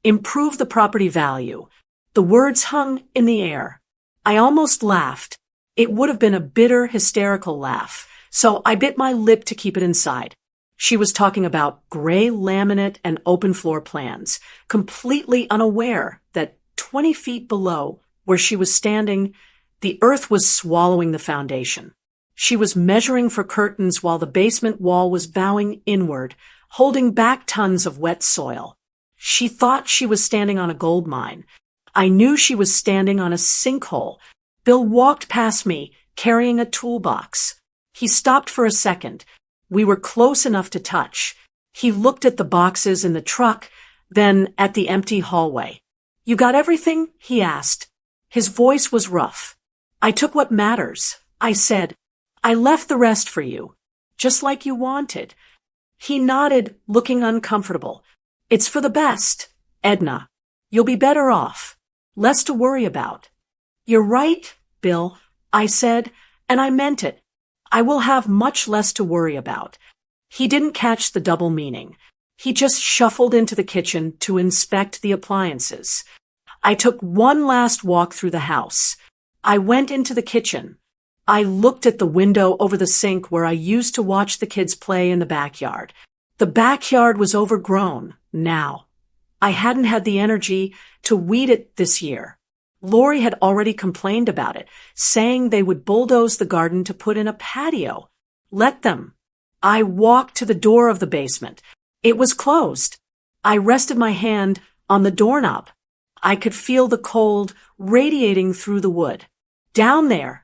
Improve the property value. The words hung in the air. I almost laughed. It would have been a bitter, hysterical laugh, so I bit my lip to keep it inside. She was talking about gray laminate and open floor plans, completely unaware that 20 feet below where she was standing, the earth was swallowing the foundation. She was measuring for curtains while the basement wall was bowing inward, holding back tons of wet soil. She thought she was standing on a gold mine. I knew she was standing on a sinkhole. Bill walked past me, carrying a toolbox. He stopped for a second. We were close enough to touch. He looked at the boxes in the truck, then at the empty hallway. You got everything? He asked. His voice was rough. I took what matters. I said, I left the rest for you, just like you wanted. He nodded, looking uncomfortable. It's for the best, Edna. You'll be better off. Less to worry about. You're right, Bill, I said, and I meant it. I will have much less to worry about. He didn't catch the double meaning. He just shuffled into the kitchen to inspect the appliances. I took one last walk through the house. I went into the kitchen. I looked at the window over the sink where I used to watch the kids play in the backyard. The backyard was overgrown now. I hadn't had the energy to weed it this year. Lori had already complained about it, saying they would bulldoze the garden to put in a patio. Let them. I walked to the door of the basement. It was closed. I rested my hand on the doorknob. I could feel the cold radiating through the wood. Down there,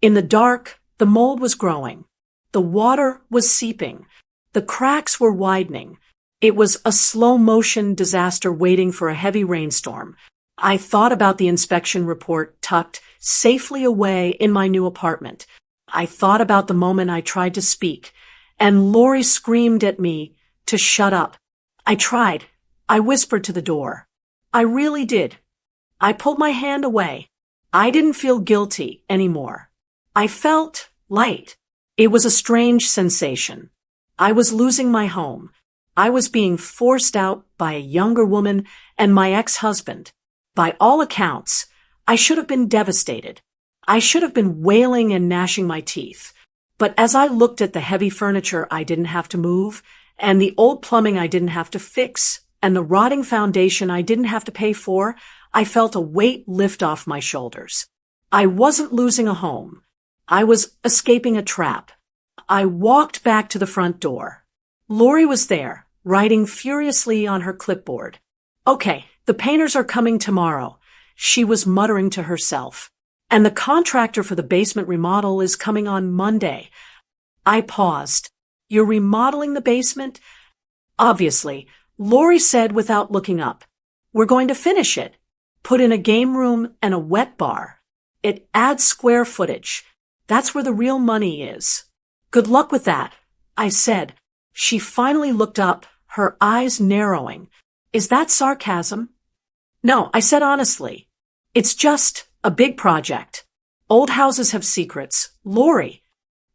in the dark, the mold was growing. The water was seeping. The cracks were widening. It was a slow-motion disaster waiting for a heavy rainstorm. I thought about the inspection report tucked safely away in my new apartment. I thought about the moment I tried to speak, and Lori screamed at me to shut up. I tried. I whispered to the door. I really did. I pulled my hand away. I didn't feel guilty anymore. I felt light. It was a strange sensation. I was losing my home. I was being forced out by a younger woman and my ex-husband. By all accounts, I should have been devastated. I should have been wailing and gnashing my teeth. But as I looked at the heavy furniture I didn't have to move, and the old plumbing I didn't have to fix, and the rotting foundation I didn't have to pay for, I felt a weight lift off my shoulders. I wasn't losing a home. I was escaping a trap. I walked back to the front door. Lori was there, writing furiously on her clipboard. Okay, the painters are coming tomorrow, she was muttering to herself. And the contractor for the basement remodel is coming on Monday. I paused. You're remodeling the basement? Obviously, Lori said without looking up. We're going to finish it. Put in a game room and a wet bar. It adds square footage. That's where the real money is. Good luck with that, I said. She finally looked up, her eyes narrowing. Is that sarcasm? No, I said honestly. It's just a big project. Old houses have secrets. Lori,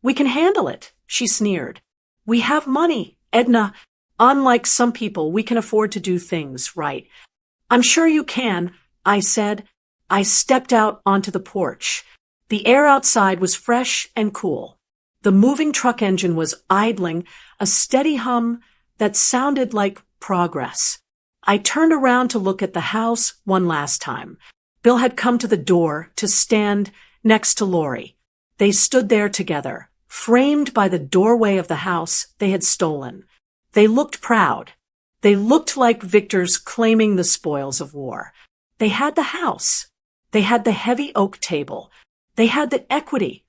we can handle it, she sneered. We have money, Edna. Unlike some people, we can afford to do things right. I'm sure you can, I said. I stepped out onto the porch. The air outside was fresh and cool. The moving truck engine was idling, a steady hum that sounded like progress. I turned around to look at the house one last time. Bill had come to the door to stand next to Lori. They stood there together, framed by the doorway of the house they had stolen. They looked proud. They looked like victors claiming the spoils of war. They had the house. They had the heavy oak table. They had the equity.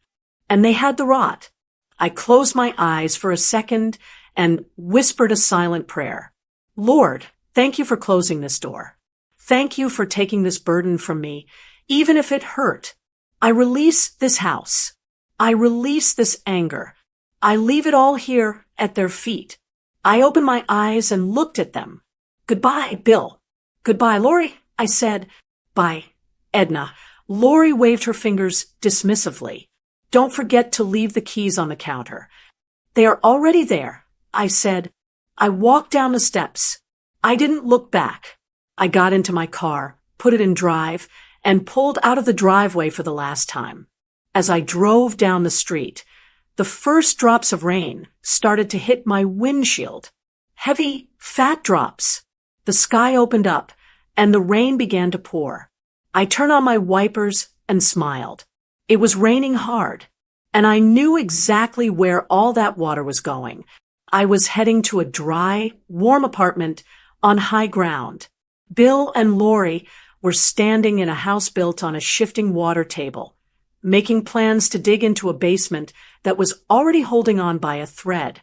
And they had the rot. I closed my eyes for a second and whispered a silent prayer. Lord, thank you for closing this door. Thank you for taking this burden from me, even if it hurt. I release this house. I release this anger. I leave it all here at their feet. I opened my eyes and looked at them. Goodbye, Bill. Goodbye, Lori, I said. Bye, Edna. Lori waved her fingers dismissively. Don't forget to leave the keys on the counter. They are already there, I said. I walked down the steps. I didn't look back. I got into my car, put it in drive, and pulled out of the driveway for the last time. As I drove down the street, the first drops of rain started to hit my windshield. Heavy, fat drops. The sky opened up, and the rain began to pour. I turned on my wipers and smiled. It was raining hard, and I knew exactly where all that water was going. I was heading to a dry, warm apartment on high ground. Bill and Lori were standing in a house built on a shifting water table, making plans to dig into a basement that was already holding on by a thread.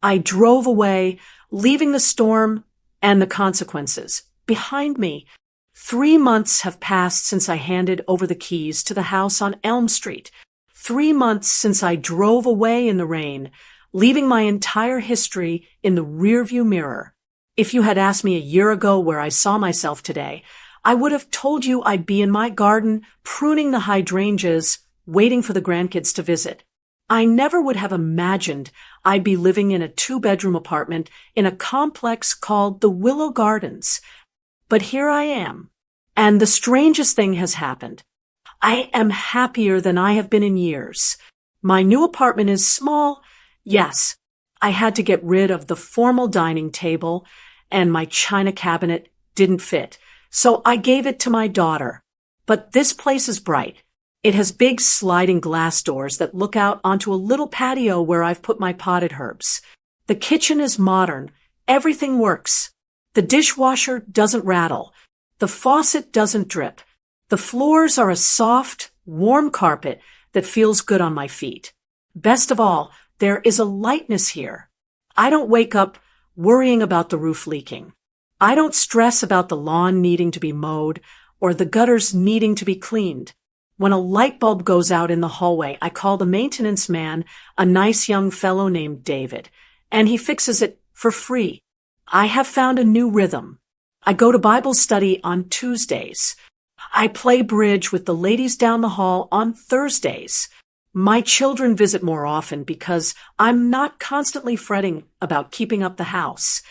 I drove away, leaving the storm and the consequences behind me. 3 months have passed since I handed over the keys to the house on Elm Street. 3 months since I drove away in the rain, leaving my entire history in the rearview mirror. If you had asked me a year ago where I saw myself today, I would have told you I'd be in my garden, pruning the hydrangeas, waiting for the grandkids to visit. I never would have imagined I'd be living in a 2-bedroom apartment in a complex called the Willow Gardens. But here I am, and the strangest thing has happened. I am happier than I have been in years. My new apartment is small. Yes, I had to get rid of the formal dining table, and my china cabinet didn't fit, so I gave it to my daughter. But this place is bright. It has big sliding glass doors that look out onto a little patio where I've put my potted herbs. The kitchen is modern. Everything works. The dishwasher doesn't rattle. The faucet doesn't drip. The floors are a soft, warm carpet that feels good on my feet. Best of all, there is a lightness here. I don't wake up worrying about the roof leaking. I don't stress about the lawn needing to be mowed or the gutters needing to be cleaned. When a light bulb goes out in the hallway, I call the maintenance man, a nice young fellow named David, and he fixes it for free. I have found a new rhythm. I go to Bible study on Tuesdays. I play bridge with the ladies down the hall on Thursdays. My children visit more often because I'm not constantly fretting about keeping up the house.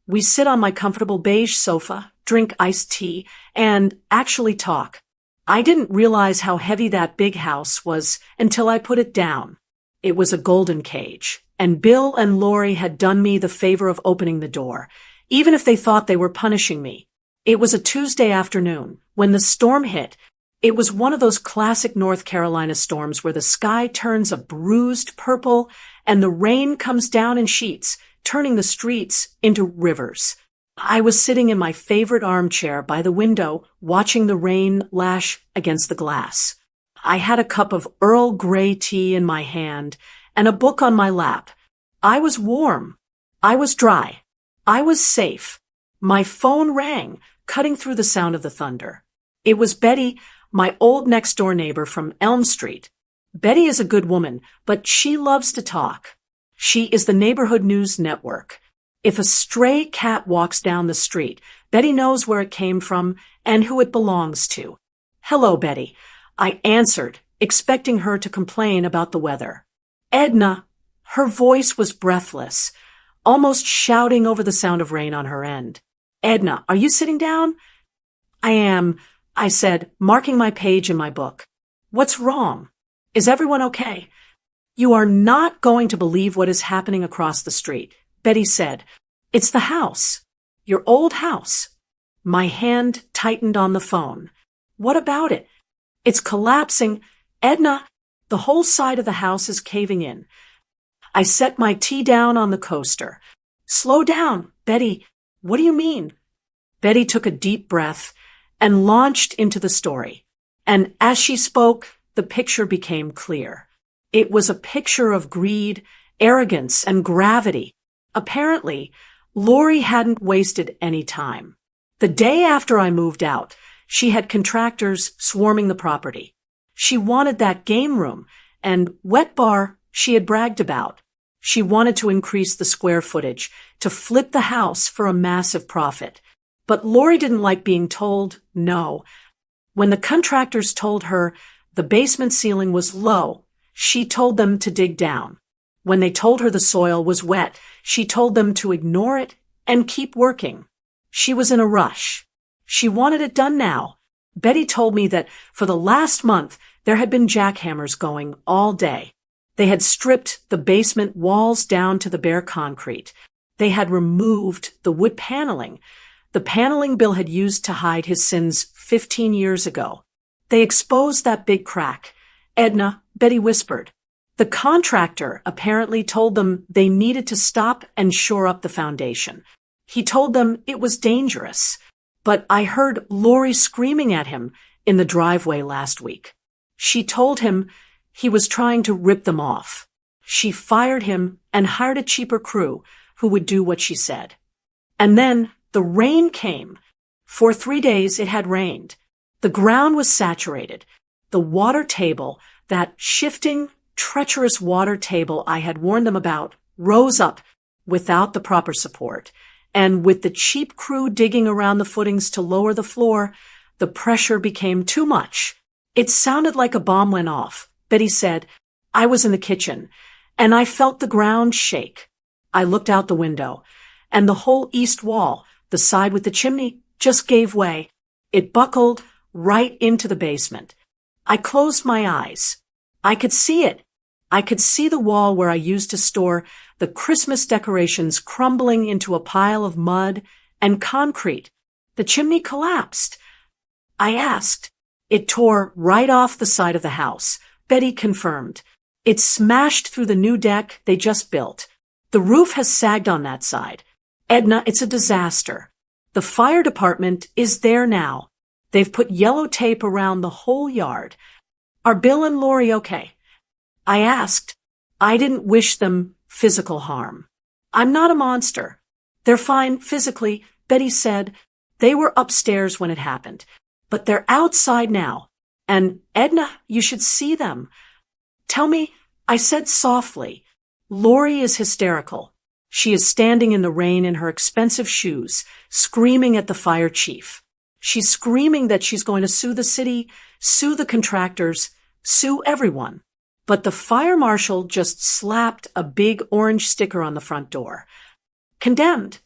We sit on my comfortable beige sofa, drink iced tea, and actually talk. I didn't realize how heavy that big house was until I put it down. It was a golden cage, and Bill and Lori had done me the favor of opening the door, even if they thought they were punishing me. It was a Tuesday afternoon. When the storm hit, it was one of those classic North Carolina storms where the sky turns a bruised purple and the rain comes down in sheets, turning the streets into rivers. I was sitting in my favorite armchair by the window, watching the rain lash against the glass. I had a cup of Earl Grey tea in my hand and a book on my lap. I was warm. I was dry. I was safe. My phone rang, cutting through the sound of the thunder. It was Betty, my old next-door neighbor from Elm Street. Betty is a good woman, but she loves to talk. She is the neighborhood news network. If a stray cat walks down the street, Betty knows where it came from and who it belongs to. Hello, Betty. I answered, expecting her to complain about the weather. Edna. Her voice was breathless, almost shouting over the sound of rain on her end. Edna, are you sitting down? I am, I said, marking my page in my book. What's wrong? Is everyone okay? You are not going to believe what is happening across the street, Betty said. It's the house. Your old house. My hand tightened on the phone. What about it? It's collapsing. Edna, the whole side of the house is caving in. I set my tea down on the coaster. Slow down, Betty. What do you mean? Betty took a deep breath and launched into the story. And as she spoke, the picture became clear. It was a picture of greed, arrogance, and gravity. Apparently, Lori hadn't wasted any time. The day after I moved out, she had contractors swarming the property. She wanted that game room and wet bar she had bragged about. She wanted to increase the square footage, to flip the house for a massive profit. But Lori didn't like being told no. When the contractors told her the basement ceiling was low, she told them to dig down. When they told her the soil was wet, she told them to ignore it and keep working. She was in a rush. She wanted it done now. Betty told me that for the last month, there had been jackhammers going all day. They had stripped the basement walls down to the bare concrete. They had removed the wood paneling. The paneling Bill had used to hide his sins 15 years ago. They exposed that big crack. Edna, Betty whispered. The contractor apparently told them they needed to stop and shore up the foundation. He told them it was dangerous. But I heard Lori screaming at him in the driveway last week. She told him he was trying to rip them off. She fired him and hired a cheaper crew who would do what she said. And then the rain came. For 3 days it had rained. The ground was saturated. The water table, that shifting, treacherous water table I had warned them about, rose up without the proper support. And with the cheap crew digging around the footings to lower the floor, the pressure became too much. It sounded like a bomb went off. Betty said, I was in the kitchen, and I felt the ground shake. I looked out the window, and the whole east wall, the side with the chimney, just gave way. It buckled right into the basement. I closed my eyes. I could see it. I could see the wall where I used to store the Christmas decorations crumbling into a pile of mud and concrete. The chimney collapsed. I asked. It tore right off the side of the house. Betty confirmed. It smashed through the new deck they just built. The roof has sagged on that side. Edna, it's a disaster. The fire department is there now. They've put yellow tape around the whole yard. Are Bill and Lori okay? I asked. I didn't wish them physical harm. I'm not a monster. They're fine physically, Betty said. They were upstairs when it happened. But they're outside now. And Edna, you should see them. Tell me, I said softly. Lori is hysterical. She is standing in the rain in her expensive shoes, screaming at the fire chief. She's screaming that she's going to sue the city, sue the contractors, sue everyone. But the fire marshal just slapped a big orange sticker on the front door. Condemned.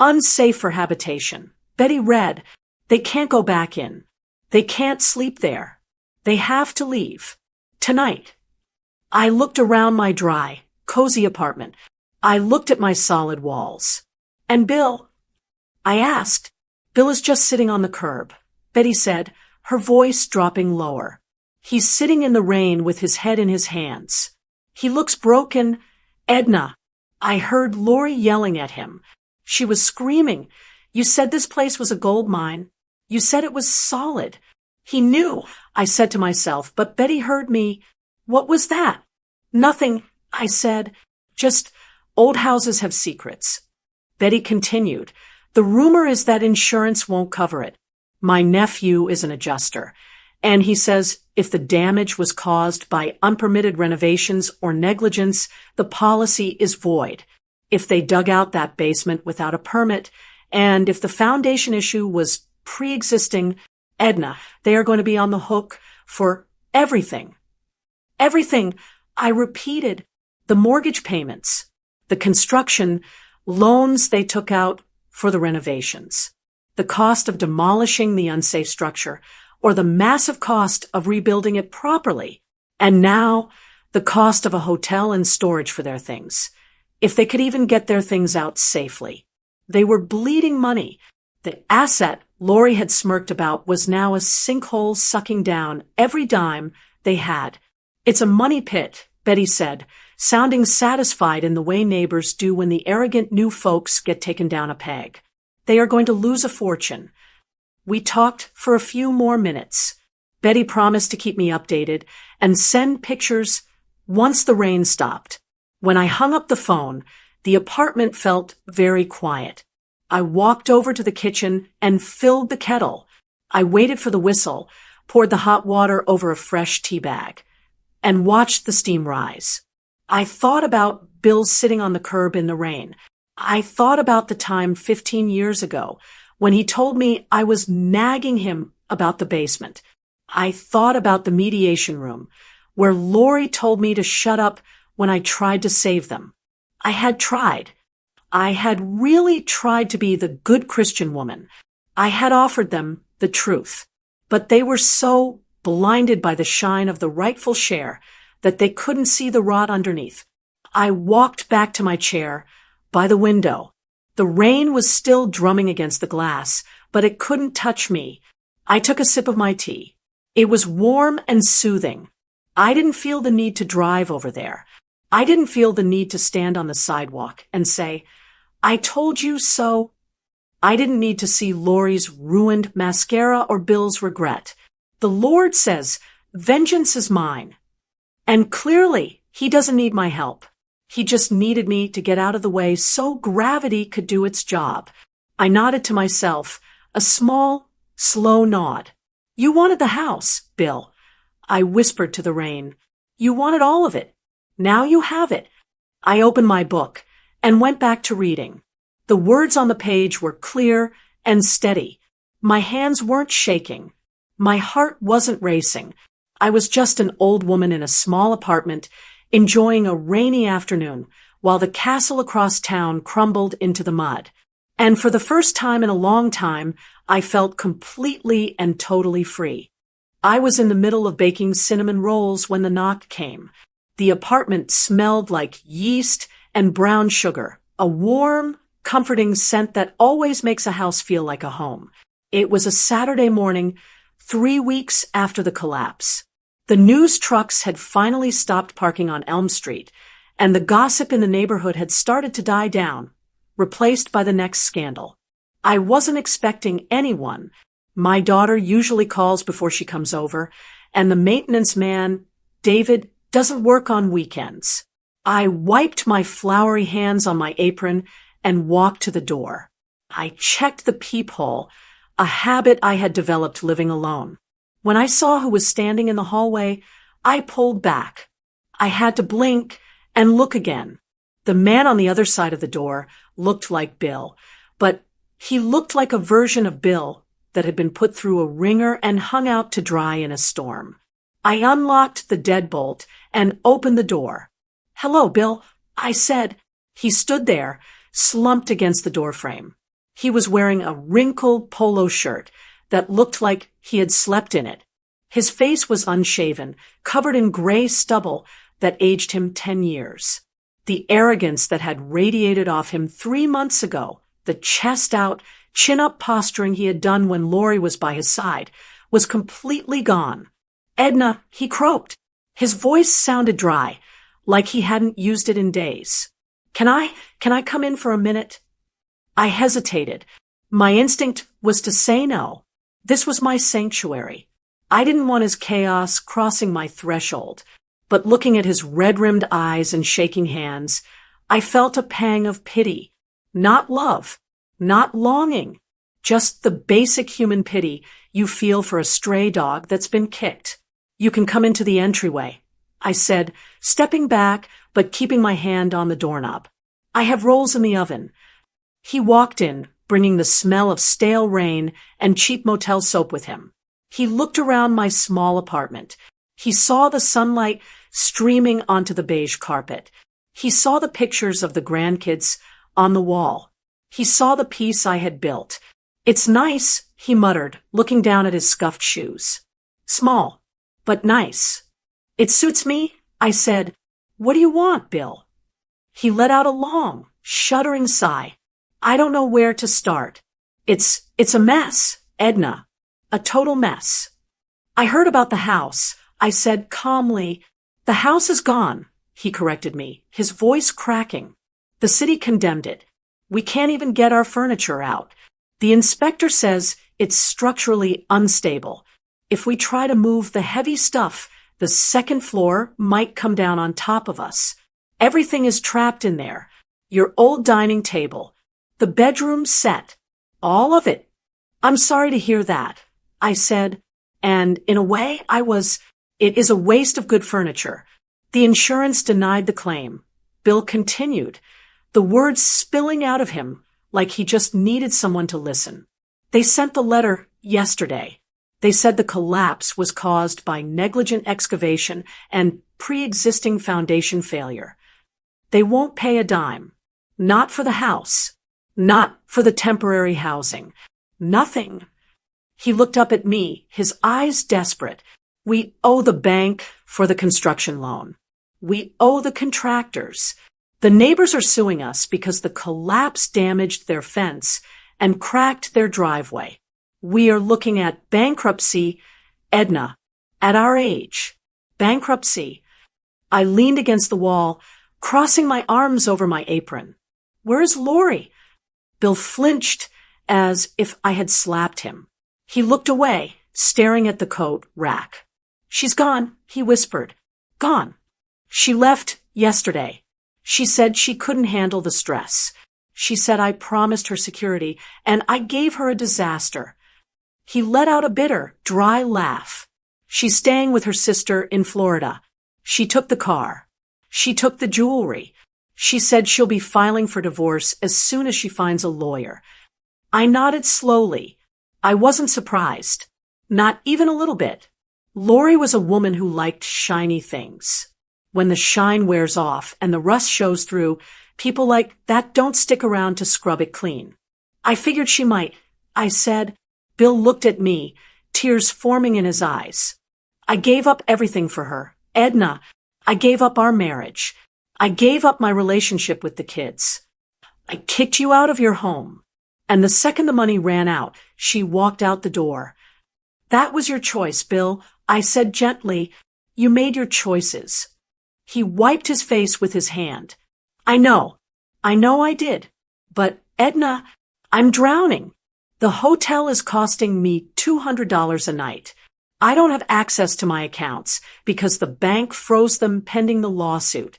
Unsafe for habitation. Betty read. They can't go back in. They can't sleep there. They have to leave. Tonight. I looked around my dry, cozy apartment. I looked at my solid walls. And Bill? I asked. Bill is just sitting on the curb. Betty said, her voice dropping lower. He's sitting in the rain with his head in his hands. He looks broken. Edna. I heard Lori yelling at him. She was screaming. You said this place was a gold mine. You said it was solid. He knew, I said to myself, but Betty heard me. What was that? Nothing, I said. Just old houses have secrets. Betty continued. The rumor is that insurance won't cover it. My nephew is an adjuster, and he says if the damage was caused by unpermitted renovations or negligence, the policy is void. If they dug out that basement without a permit, and if the foundation issue was pre-existing, Edna, they are going to be on the hook for everything. Everything, I repeated. The mortgage payments, the construction, loans they took out for the renovations, the cost of demolishing the unsafe structure, or the massive cost of rebuilding it properly, and now the cost of a hotel and storage for their things, if they could even get their things out safely. They were bleeding money. The asset Lori had smirked about was now a sinkhole sucking down every dime they had. It's a money pit, Betty said, sounding satisfied in the way neighbors do when the arrogant new folks get taken down a peg. They are going to lose a fortune. We talked for a few more minutes. Betty promised to keep me updated and send pictures once the rain stopped. When I hung up the phone, the apartment felt very quiet. I walked over to the kitchen and filled the kettle. I waited for the whistle, poured the hot water over a fresh tea bag, and watched the steam rise. I thought about Bill sitting on the curb in the rain. I thought about the time 15 years ago when he told me I was nagging him about the basement. I thought about the mediation room where Lori told me to shut up when I tried to save them. I had tried. I had really tried to be the good Christian woman. I had offered them the truth, but they were so blinded by the shine of the rightful share that they couldn't see the rot underneath. I walked back to my chair by the window. The rain was still drumming against the glass, but it couldn't touch me. I took a sip of my tea. It was warm and soothing. I didn't feel the need to drive over there. I didn't feel the need to stand on the sidewalk and say, "I told you so." I didn't need to see Lori's ruined mascara or Bill's regret. The Lord says, "Vengeance is mine." And clearly, he doesn't need my help. He just needed me to get out of the way so gravity could do its job. I nodded to myself, a small, slow nod. "You wanted the house, Bill." I whispered to the rain. "You wanted all of it. Now you have it." I opened my book and went back to reading. The words on the page were clear and steady. My hands weren't shaking. My heart wasn't racing. I was just an old woman in a small apartment, enjoying a rainy afternoon while the castle across town crumbled into the mud. And for the first time in a long time, I felt completely and totally free. I was in the middle of baking cinnamon rolls when the knock came. The apartment smelled like yeast and brown sugar, a warm, comforting scent that always makes a house feel like a home. It was a Saturday morning, 3 weeks after the collapse. The news trucks had finally stopped parking on Elm Street, and the gossip in the neighborhood had started to die down, replaced by the next scandal. I wasn't expecting anyone. My daughter usually calls before she comes over, and the maintenance man, David, doesn't work on weekends. I wiped my floury hands on my apron and walked to the door. I checked the peephole, a habit I had developed living alone. When I saw who was standing in the hallway, I pulled back. I had to blink and look again. The man on the other side of the door looked like Bill, but he looked like a version of Bill that had been put through a wringer and hung out to dry in a storm. I unlocked the deadbolt and opened the door. "Hello, Bill," I said. He stood there, slumped against the doorframe. He was wearing a wrinkled polo shirt that looked like he had slept in it. His face was unshaven, covered in gray stubble that aged him 10 years. The arrogance that had radiated off him 3 months ago, the chest-out, chin-up posturing he had done when Lori was by his side, was completely gone. "Edna," he croaked. His voice sounded dry, like he hadn't used it in days. Can I come in for a minute?" I hesitated. My instinct was to say no. This was my sanctuary. I didn't want his chaos crossing my threshold, but looking at his red-rimmed eyes and shaking hands, I felt a pang of pity. Not love, not longing, just the basic human pity you feel for a stray dog that's been kicked. "You can come into the entryway," I said, stepping back but keeping my hand on the doorknob. "I have rolls in the oven." He walked in, bringing the smell of stale rain and cheap motel soap with him. He looked around my small apartment. He saw the sunlight streaming onto the beige carpet. He saw the pictures of the grandkids on the wall. He saw the piece I had built. "It's nice," he muttered, looking down at his scuffed shoes. "Small, but nice." "It suits me," I said. "What do you want, Bill?" He let out a long, shuddering sigh. I don't know where to start. It's a mess, Edna. A total mess. I heard about the house. I said calmly, "The house is gone," he corrected me, his voice cracking. "The city condemned it. We can't even get our furniture out. The inspector says it's structurally unstable. If we try to move the heavy stuff, the second floor might come down on top of us. Everything is trapped in there. Your old dining table, the bedroom set, all of it." "I'm sorry to hear that," I said, and in a way it is a waste of good furniture. The insurance denied the claim. Bill continued, the words spilling out of him like he just needed someone to listen. "They sent the letter yesterday. They said the collapse was caused by negligent excavation and pre-existing foundation failure. They won't pay a dime. Not for the house. Not for the temporary housing. Nothing." He looked up at me, his eyes desperate. "We owe the bank for the construction loan. We owe the contractors. The neighbors are suing us because the collapse damaged their fence and cracked their driveway. We are looking at bankruptcy, Edna, at our age. Bankruptcy." I leaned against the wall, crossing my arms over my apron. "Where is Lori?" Bill flinched as if I had slapped him. He looked away, staring at the coat rack. "She's gone," he whispered. "Gone. She left yesterday. She said she couldn't handle the stress. She said I promised her security, and I gave her a disaster." He let out a bitter, dry laugh. "She's staying with her sister in Florida. She took the car. She took the jewelry. She said she'll be filing for divorce as soon as she finds a lawyer." I nodded slowly. I wasn't surprised. Not even a little bit. Lori was a woman who liked shiny things. When the shine wears off and the rust shows through, people like that don't stick around to scrub it clean. "I figured she might," I said. Bill looked at me, tears forming in his eyes. "I gave up everything for her. Edna, I gave up our marriage. I gave up my relationship with the kids. I kicked you out of your home. And the second the money ran out, she walked out the door." "That was your choice, Bill," I said gently. "You made your choices." He wiped his face with his hand. I know I did. But, Edna, I'm drowning. The hotel is costing me $200 a night. I don't have access to my accounts because the bank froze them pending the lawsuit."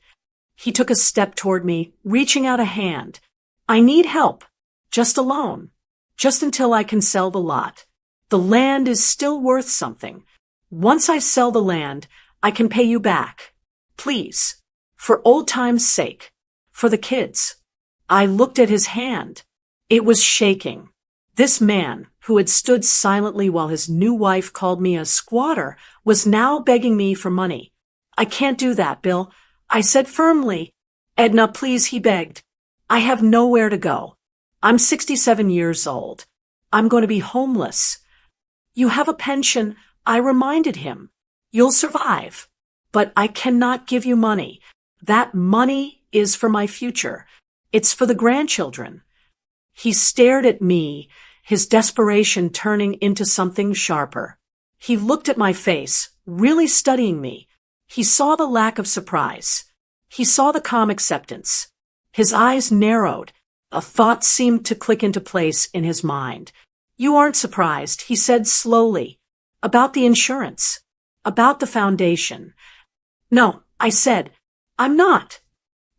He took a step toward me, reaching out a hand. "I need help. Just a loan. Just until I can sell the lot. The land is still worth something. Once I sell the land, I can pay you back. Please. For old time's sake. For the kids." I looked at his hand. It was shaking. This man, who had stood silently while his new wife called me a squatter, was now begging me for money. "I can't do that, Bill," I said firmly. "Edna, please," he begged. "I have nowhere to go. I'm 67 years old. I'm going to be homeless." "You have a pension," I reminded him. "You'll survive. But I cannot give you money. That money is for my future. It's for the grandchildren." He stared at me, his desperation turning into something sharper. He looked at my face, really studying me. He saw the lack of surprise. He saw the calm acceptance. His eyes narrowed. A thought seemed to click into place in his mind. "You aren't surprised," he said slowly. "About the insurance. About the foundation." "No," I said. "I'm not."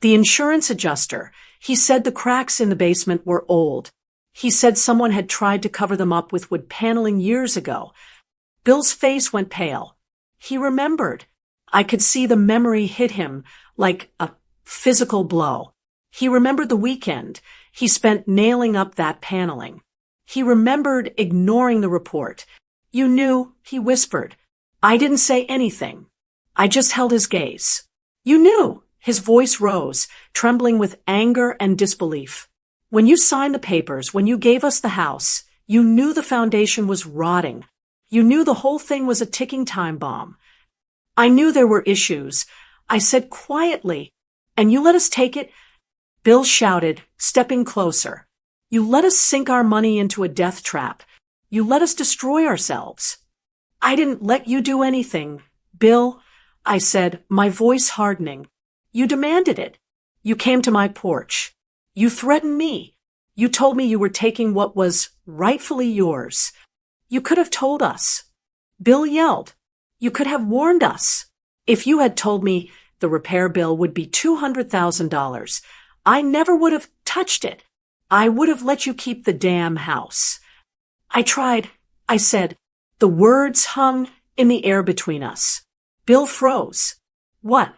"The insurance adjuster. He said the cracks in the basement were old. He said someone had tried to cover them up with wood paneling years ago." Bill's face went pale. He remembered. I could see the memory hit him like a physical blow. He remembered the weekend he spent nailing up that paneling. He remembered ignoring the report. "You knew," he whispered. I didn't say anything. I just held his gaze. "You knew." His voice rose, trembling with anger and disbelief. "When you signed the papers, when you gave us the house, you knew the foundation was rotting. You knew the whole thing was a ticking time bomb." "I knew there were issues," I said quietly. "And you let us take it?" Bill shouted, stepping closer. You let us sink our money into a death trap. You let us destroy ourselves. I didn't let you do anything, Bill, I said, my voice hardening. You demanded it. You came to my porch. You threatened me. You told me you were taking what was rightfully yours. You could have told us. Bill yelled. You could have warned us. If you had told me the repair bill would be $200,000, I never would have touched it. I would have let you keep the damn house. I tried, I said. The words hung in the air between us. Bill froze. What?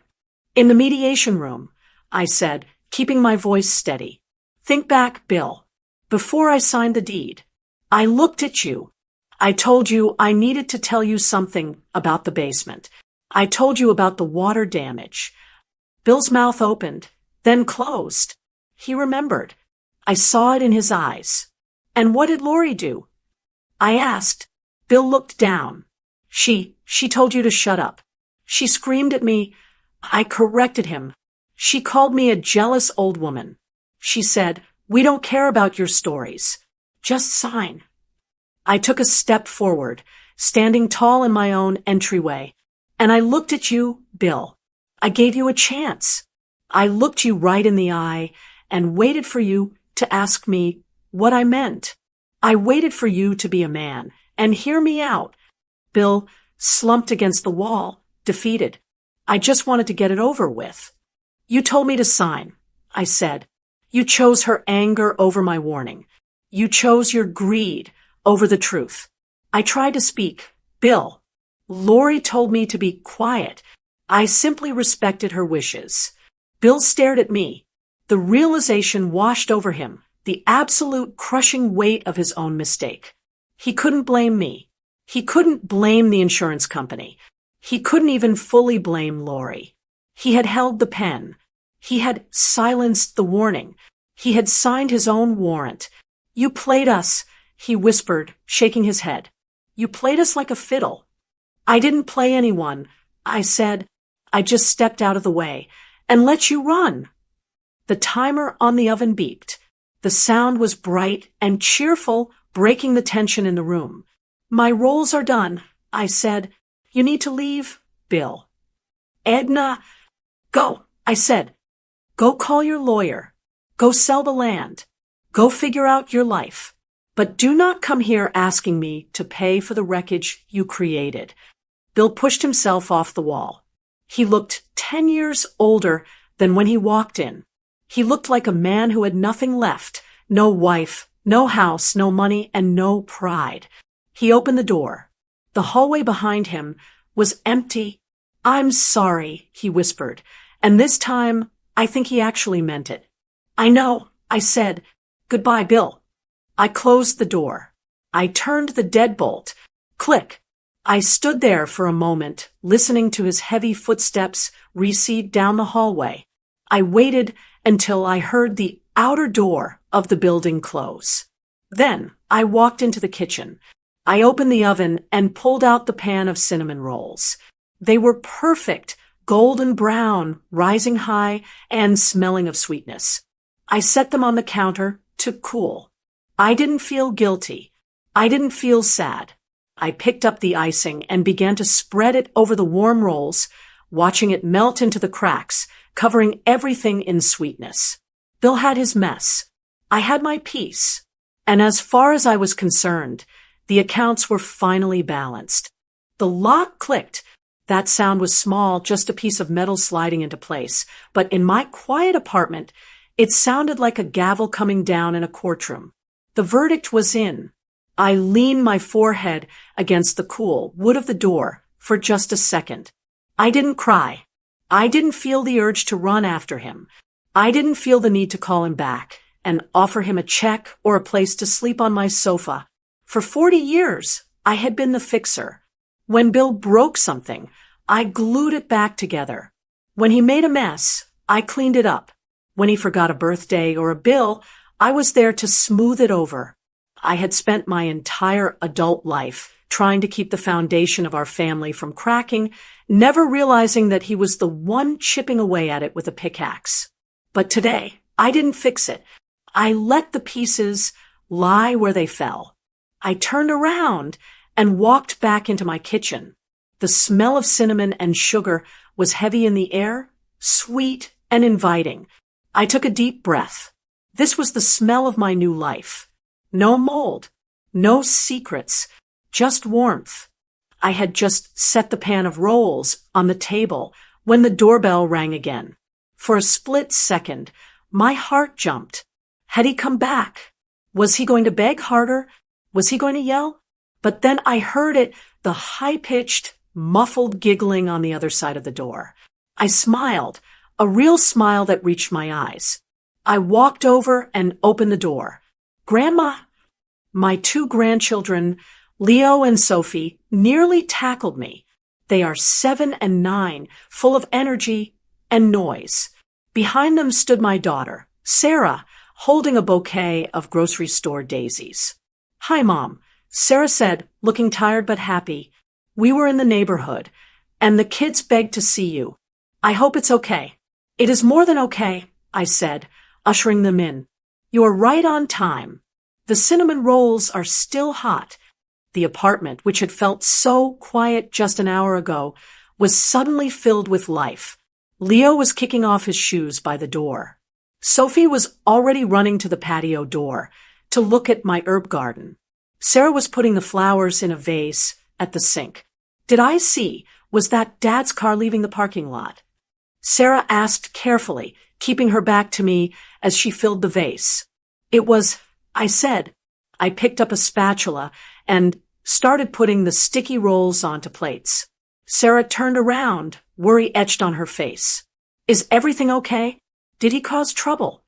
In the mediation room, I said, keeping my voice steady. Think back, Bill. Before I signed the deed, I looked at you. I told you I needed to tell you something about the basement. I told you about the water damage. Bill's mouth opened, then closed. He remembered. I saw it in his eyes. And what did Lori do? I asked. Bill looked down. She told you to shut up. She screamed at me. I corrected him. She called me a jealous old woman. She said, we don't care about your stories. Just sign. I took a step forward, standing tall in my own entryway, and I looked at you, Bill. I gave you a chance. I looked you right in the eye and waited for you to ask me what I meant. I waited for you to be a man and hear me out. Bill slumped against the wall, defeated. I just wanted to get it over with. You told me to sign, I said. You chose her anger over my warning. You chose your greed over the truth. I tried to speak. Bill, Lori told me to be quiet. I simply respected her wishes. Bill stared at me. The realization washed over him, the absolute crushing weight of his own mistake. He couldn't blame me. He couldn't blame the insurance company. He couldn't even fully blame Lori. He had held the pen. He had silenced the warning. He had signed his own warrant. You played us, he whispered, shaking his head. You played us like a fiddle. I didn't play anyone, I said. I just stepped out of the way and let you run. The timer on the oven beeped. The sound was bright and cheerful, breaking the tension in the room. My rolls are done, I said. You need to leave, Bill. Edna, go, I said. Go call your lawyer. Go sell the land. Go figure out your life. But do not come here asking me to pay for the wreckage you created. Bill pushed himself off the wall. He looked 10 years older than when he walked in. He looked like a man who had nothing left, no wife, no house, no money, and no pride. He opened the door. The hallway behind him was empty. I'm sorry, he whispered, and this time I think he actually meant it. I know, I said. Goodbye, Bill. I closed the door. I turned the deadbolt. Click. I stood there for a moment, listening to his heavy footsteps recede down the hallway. I waited until I heard the outer door of the building close. Then I walked into the kitchen. I opened the oven and pulled out the pan of cinnamon rolls. They were perfect, golden brown, rising high, and smelling of sweetness. I set them on the counter to cool. I didn't feel guilty. I didn't feel sad. I picked up the icing and began to spread it over the warm rolls, watching it melt into the cracks, covering everything in sweetness. Bill had his mess. I had my piece. And as far as I was concerned, the accounts were finally balanced. The lock clicked. That sound was small, just a piece of metal sliding into place. But in my quiet apartment, it sounded like a gavel coming down in a courtroom. The verdict was in. I leaned my forehead against the cool wood of the door for just a second. I didn't cry. I didn't feel the urge to run after him. I didn't feel the need to call him back and offer him a check or a place to sleep on my sofa. For 40 years, I had been the fixer. When Bill broke something, I glued it back together. When he made a mess, I cleaned it up. When he forgot a birthday or a bill, I was there to smooth it over. I had spent my entire adult life trying to keep the foundation of our family from cracking, never realizing that he was the one chipping away at it with a pickaxe. But today, I didn't fix it. I let the pieces lie where they fell. I turned around and walked back into my kitchen. The smell of cinnamon and sugar was heavy in the air, sweet and inviting. I took a deep breath. This was the smell of my new life. No mold, no secrets, just warmth. I had just set the pan of rolls on the table when the doorbell rang again. For a split second, my heart jumped. Had he come back? Was he going to beg harder? Was he going to yell? But then I heard it, the high-pitched, muffled giggling on the other side of the door. I smiled, a real smile that reached my eyes. I walked over and opened the door. Grandma! My two grandchildren, Leo and Sophie, nearly tackled me. They are 7 and 9, full of energy and noise. Behind them stood my daughter, Sarah, holding a bouquet of grocery store daisies. Hi, Mom, Sarah said, looking tired but happy. We were in the neighborhood, and the kids begged to see you. I hope it's okay. It is more than okay, I said, ushering them in. You are right on time. The cinnamon rolls are still hot. The apartment, which had felt so quiet just an hour ago, was suddenly filled with life. Leo was kicking off his shoes by the door. Sophie was already running to the patio door to look at my herb garden. Sarah was putting the flowers in a vase at the sink. Did I see? Was that Dad's car leaving the parking lot? Sarah asked carefully, keeping her back to me as she filled the vase. It was, I said. I picked up a spatula and started putting the sticky rolls onto plates. Sarah turned around, worry etched on her face. Is everything okay? Did he cause trouble?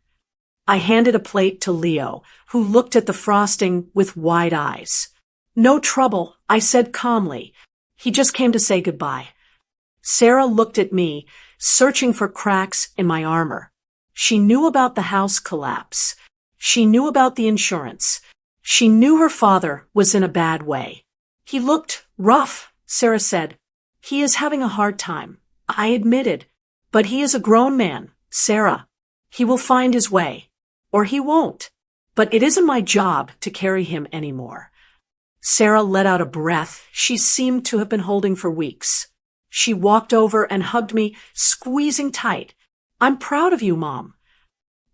I handed a plate to Leo, who looked at the frosting with wide eyes. No trouble, I said calmly. He just came to say goodbye. Sarah looked at me, searching for cracks in my armor. She knew about the house collapse. She knew about the insurance. She knew her father was in a bad way. He looked rough, Sarah said. He is having a hard time, I admitted. But he is a grown man, Sarah. He will find his way. Or he won't. But it isn't my job to carry him anymore. Sarah let out a breath she seemed to have been holding for weeks. She walked over and hugged me, squeezing tight. I'm proud of you, Mom.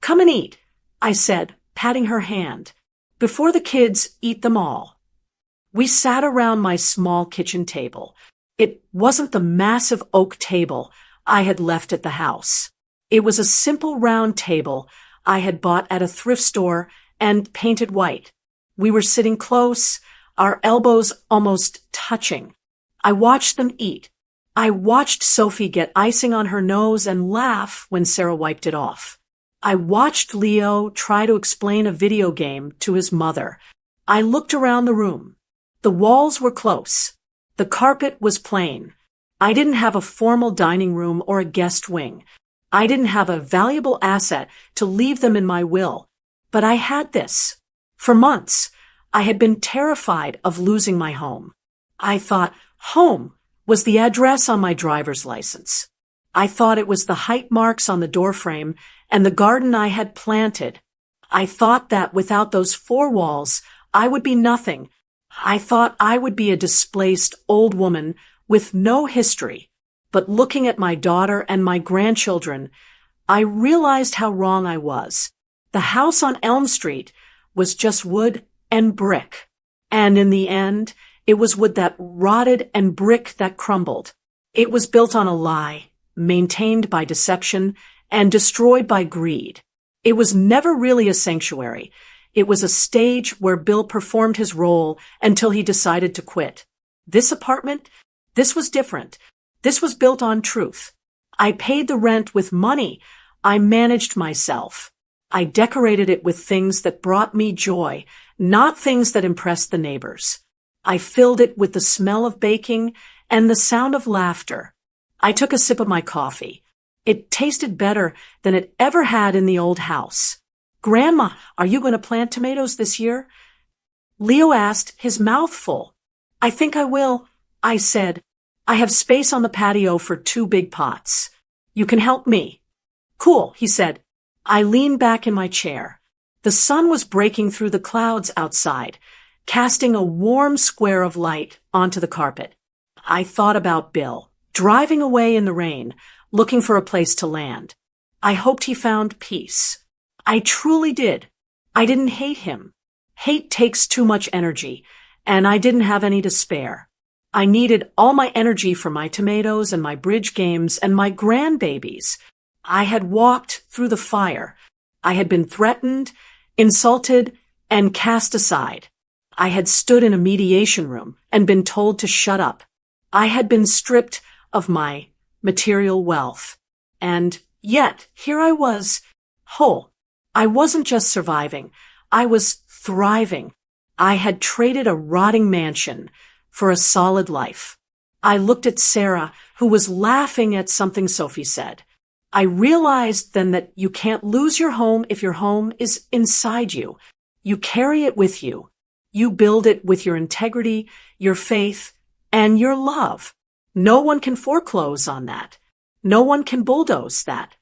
Come and eat, I said, patting her hand. Before the kids eat them all. We sat around my small kitchen table. It wasn't the massive oak table I had left at the house. It was a simple round table I had bought at a thrift store and painted white. We were sitting close, our elbows almost touching. I watched them eat. I watched Sophie get icing on her nose and laugh when Sarah wiped it off. I watched Leo try to explain a video game to his mother. I looked around the room. The walls were close. The carpet was plain. I didn't have a formal dining room or a guest wing. I didn't have a valuable asset to leave them in my will. But I had this. For months, I had been terrified of losing my home. I thought home was the address on my driver's license. I thought it was the height marks on the doorframe and the garden I had planted. I thought that without those 4 walls, I would be nothing. I thought I would be a displaced old woman with no history. But looking at my daughter and my grandchildren, I realized how wrong I was. The house on Elm Street was just wood and brick. And in the end, it was wood that rotted and brick that crumbled. It was built on a lie, maintained by deception, and destroyed by greed. It was never really a sanctuary. It was a stage where Bill performed his role until he decided to quit. This apartment, this was different. This was built on truth. I paid the rent with money. I managed myself. I decorated it with things that brought me joy, not things that impressed the neighbors. I filled it with the smell of baking and the sound of laughter. I took a sip of my coffee. It tasted better than it ever had in the old house. Grandma, are you going to plant tomatoes this year? Leo asked, his mouth full. I think I will, I said. I have space on the patio for 2 big pots. You can help me. Cool, he said. I leaned back in my chair. The sun was breaking through the clouds outside, casting a warm square of light onto the carpet. I thought about Bill, driving away in the rain, looking for a place to land. I hoped he found peace. I truly did. I didn't hate him. Hate takes too much energy, and I didn't have any to spare. I needed all my energy for my tomatoes and my bridge games and my grandbabies. I had walked through the fire. I had been threatened, insulted, and cast aside. I had stood in a mediation room and been told to shut up. I had been stripped of my material wealth. And yet, here I was, whole. I wasn't just surviving. I was thriving. I had traded a rotting mansion for a solid life. I looked at Sarah, who was laughing at something Sophie said. I realized then that you can't lose your home if your home is inside you. You carry it with you. You build it with your integrity, your faith, and your love. No one can foreclose on that. No one can bulldoze that.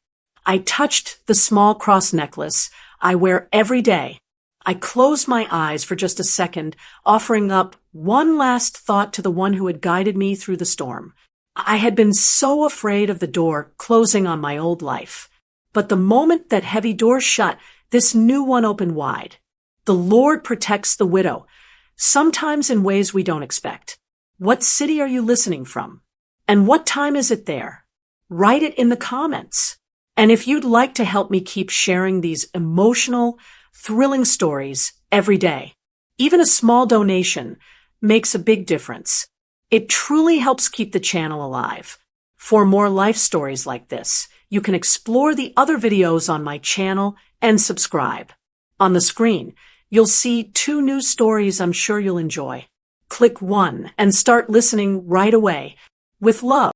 I touched the small cross necklace I wear every day. I closed my eyes for just a second, offering up one last thought to the one who had guided me through the storm. I had been so afraid of the door closing on my old life. But the moment that heavy door shut, this new one opened wide. The Lord protects the widow, sometimes in ways we don't expect. What city are you listening from? And what time is it there? Write it in the comments. And if you'd like to help me keep sharing these emotional, thrilling stories every day, even a small donation makes a big difference. It truly helps keep the channel alive. For more life stories like this, you can explore the other videos on my channel and subscribe. On the screen, you'll see 2 new stories I'm sure you'll enjoy. Click one and start listening right away. With love.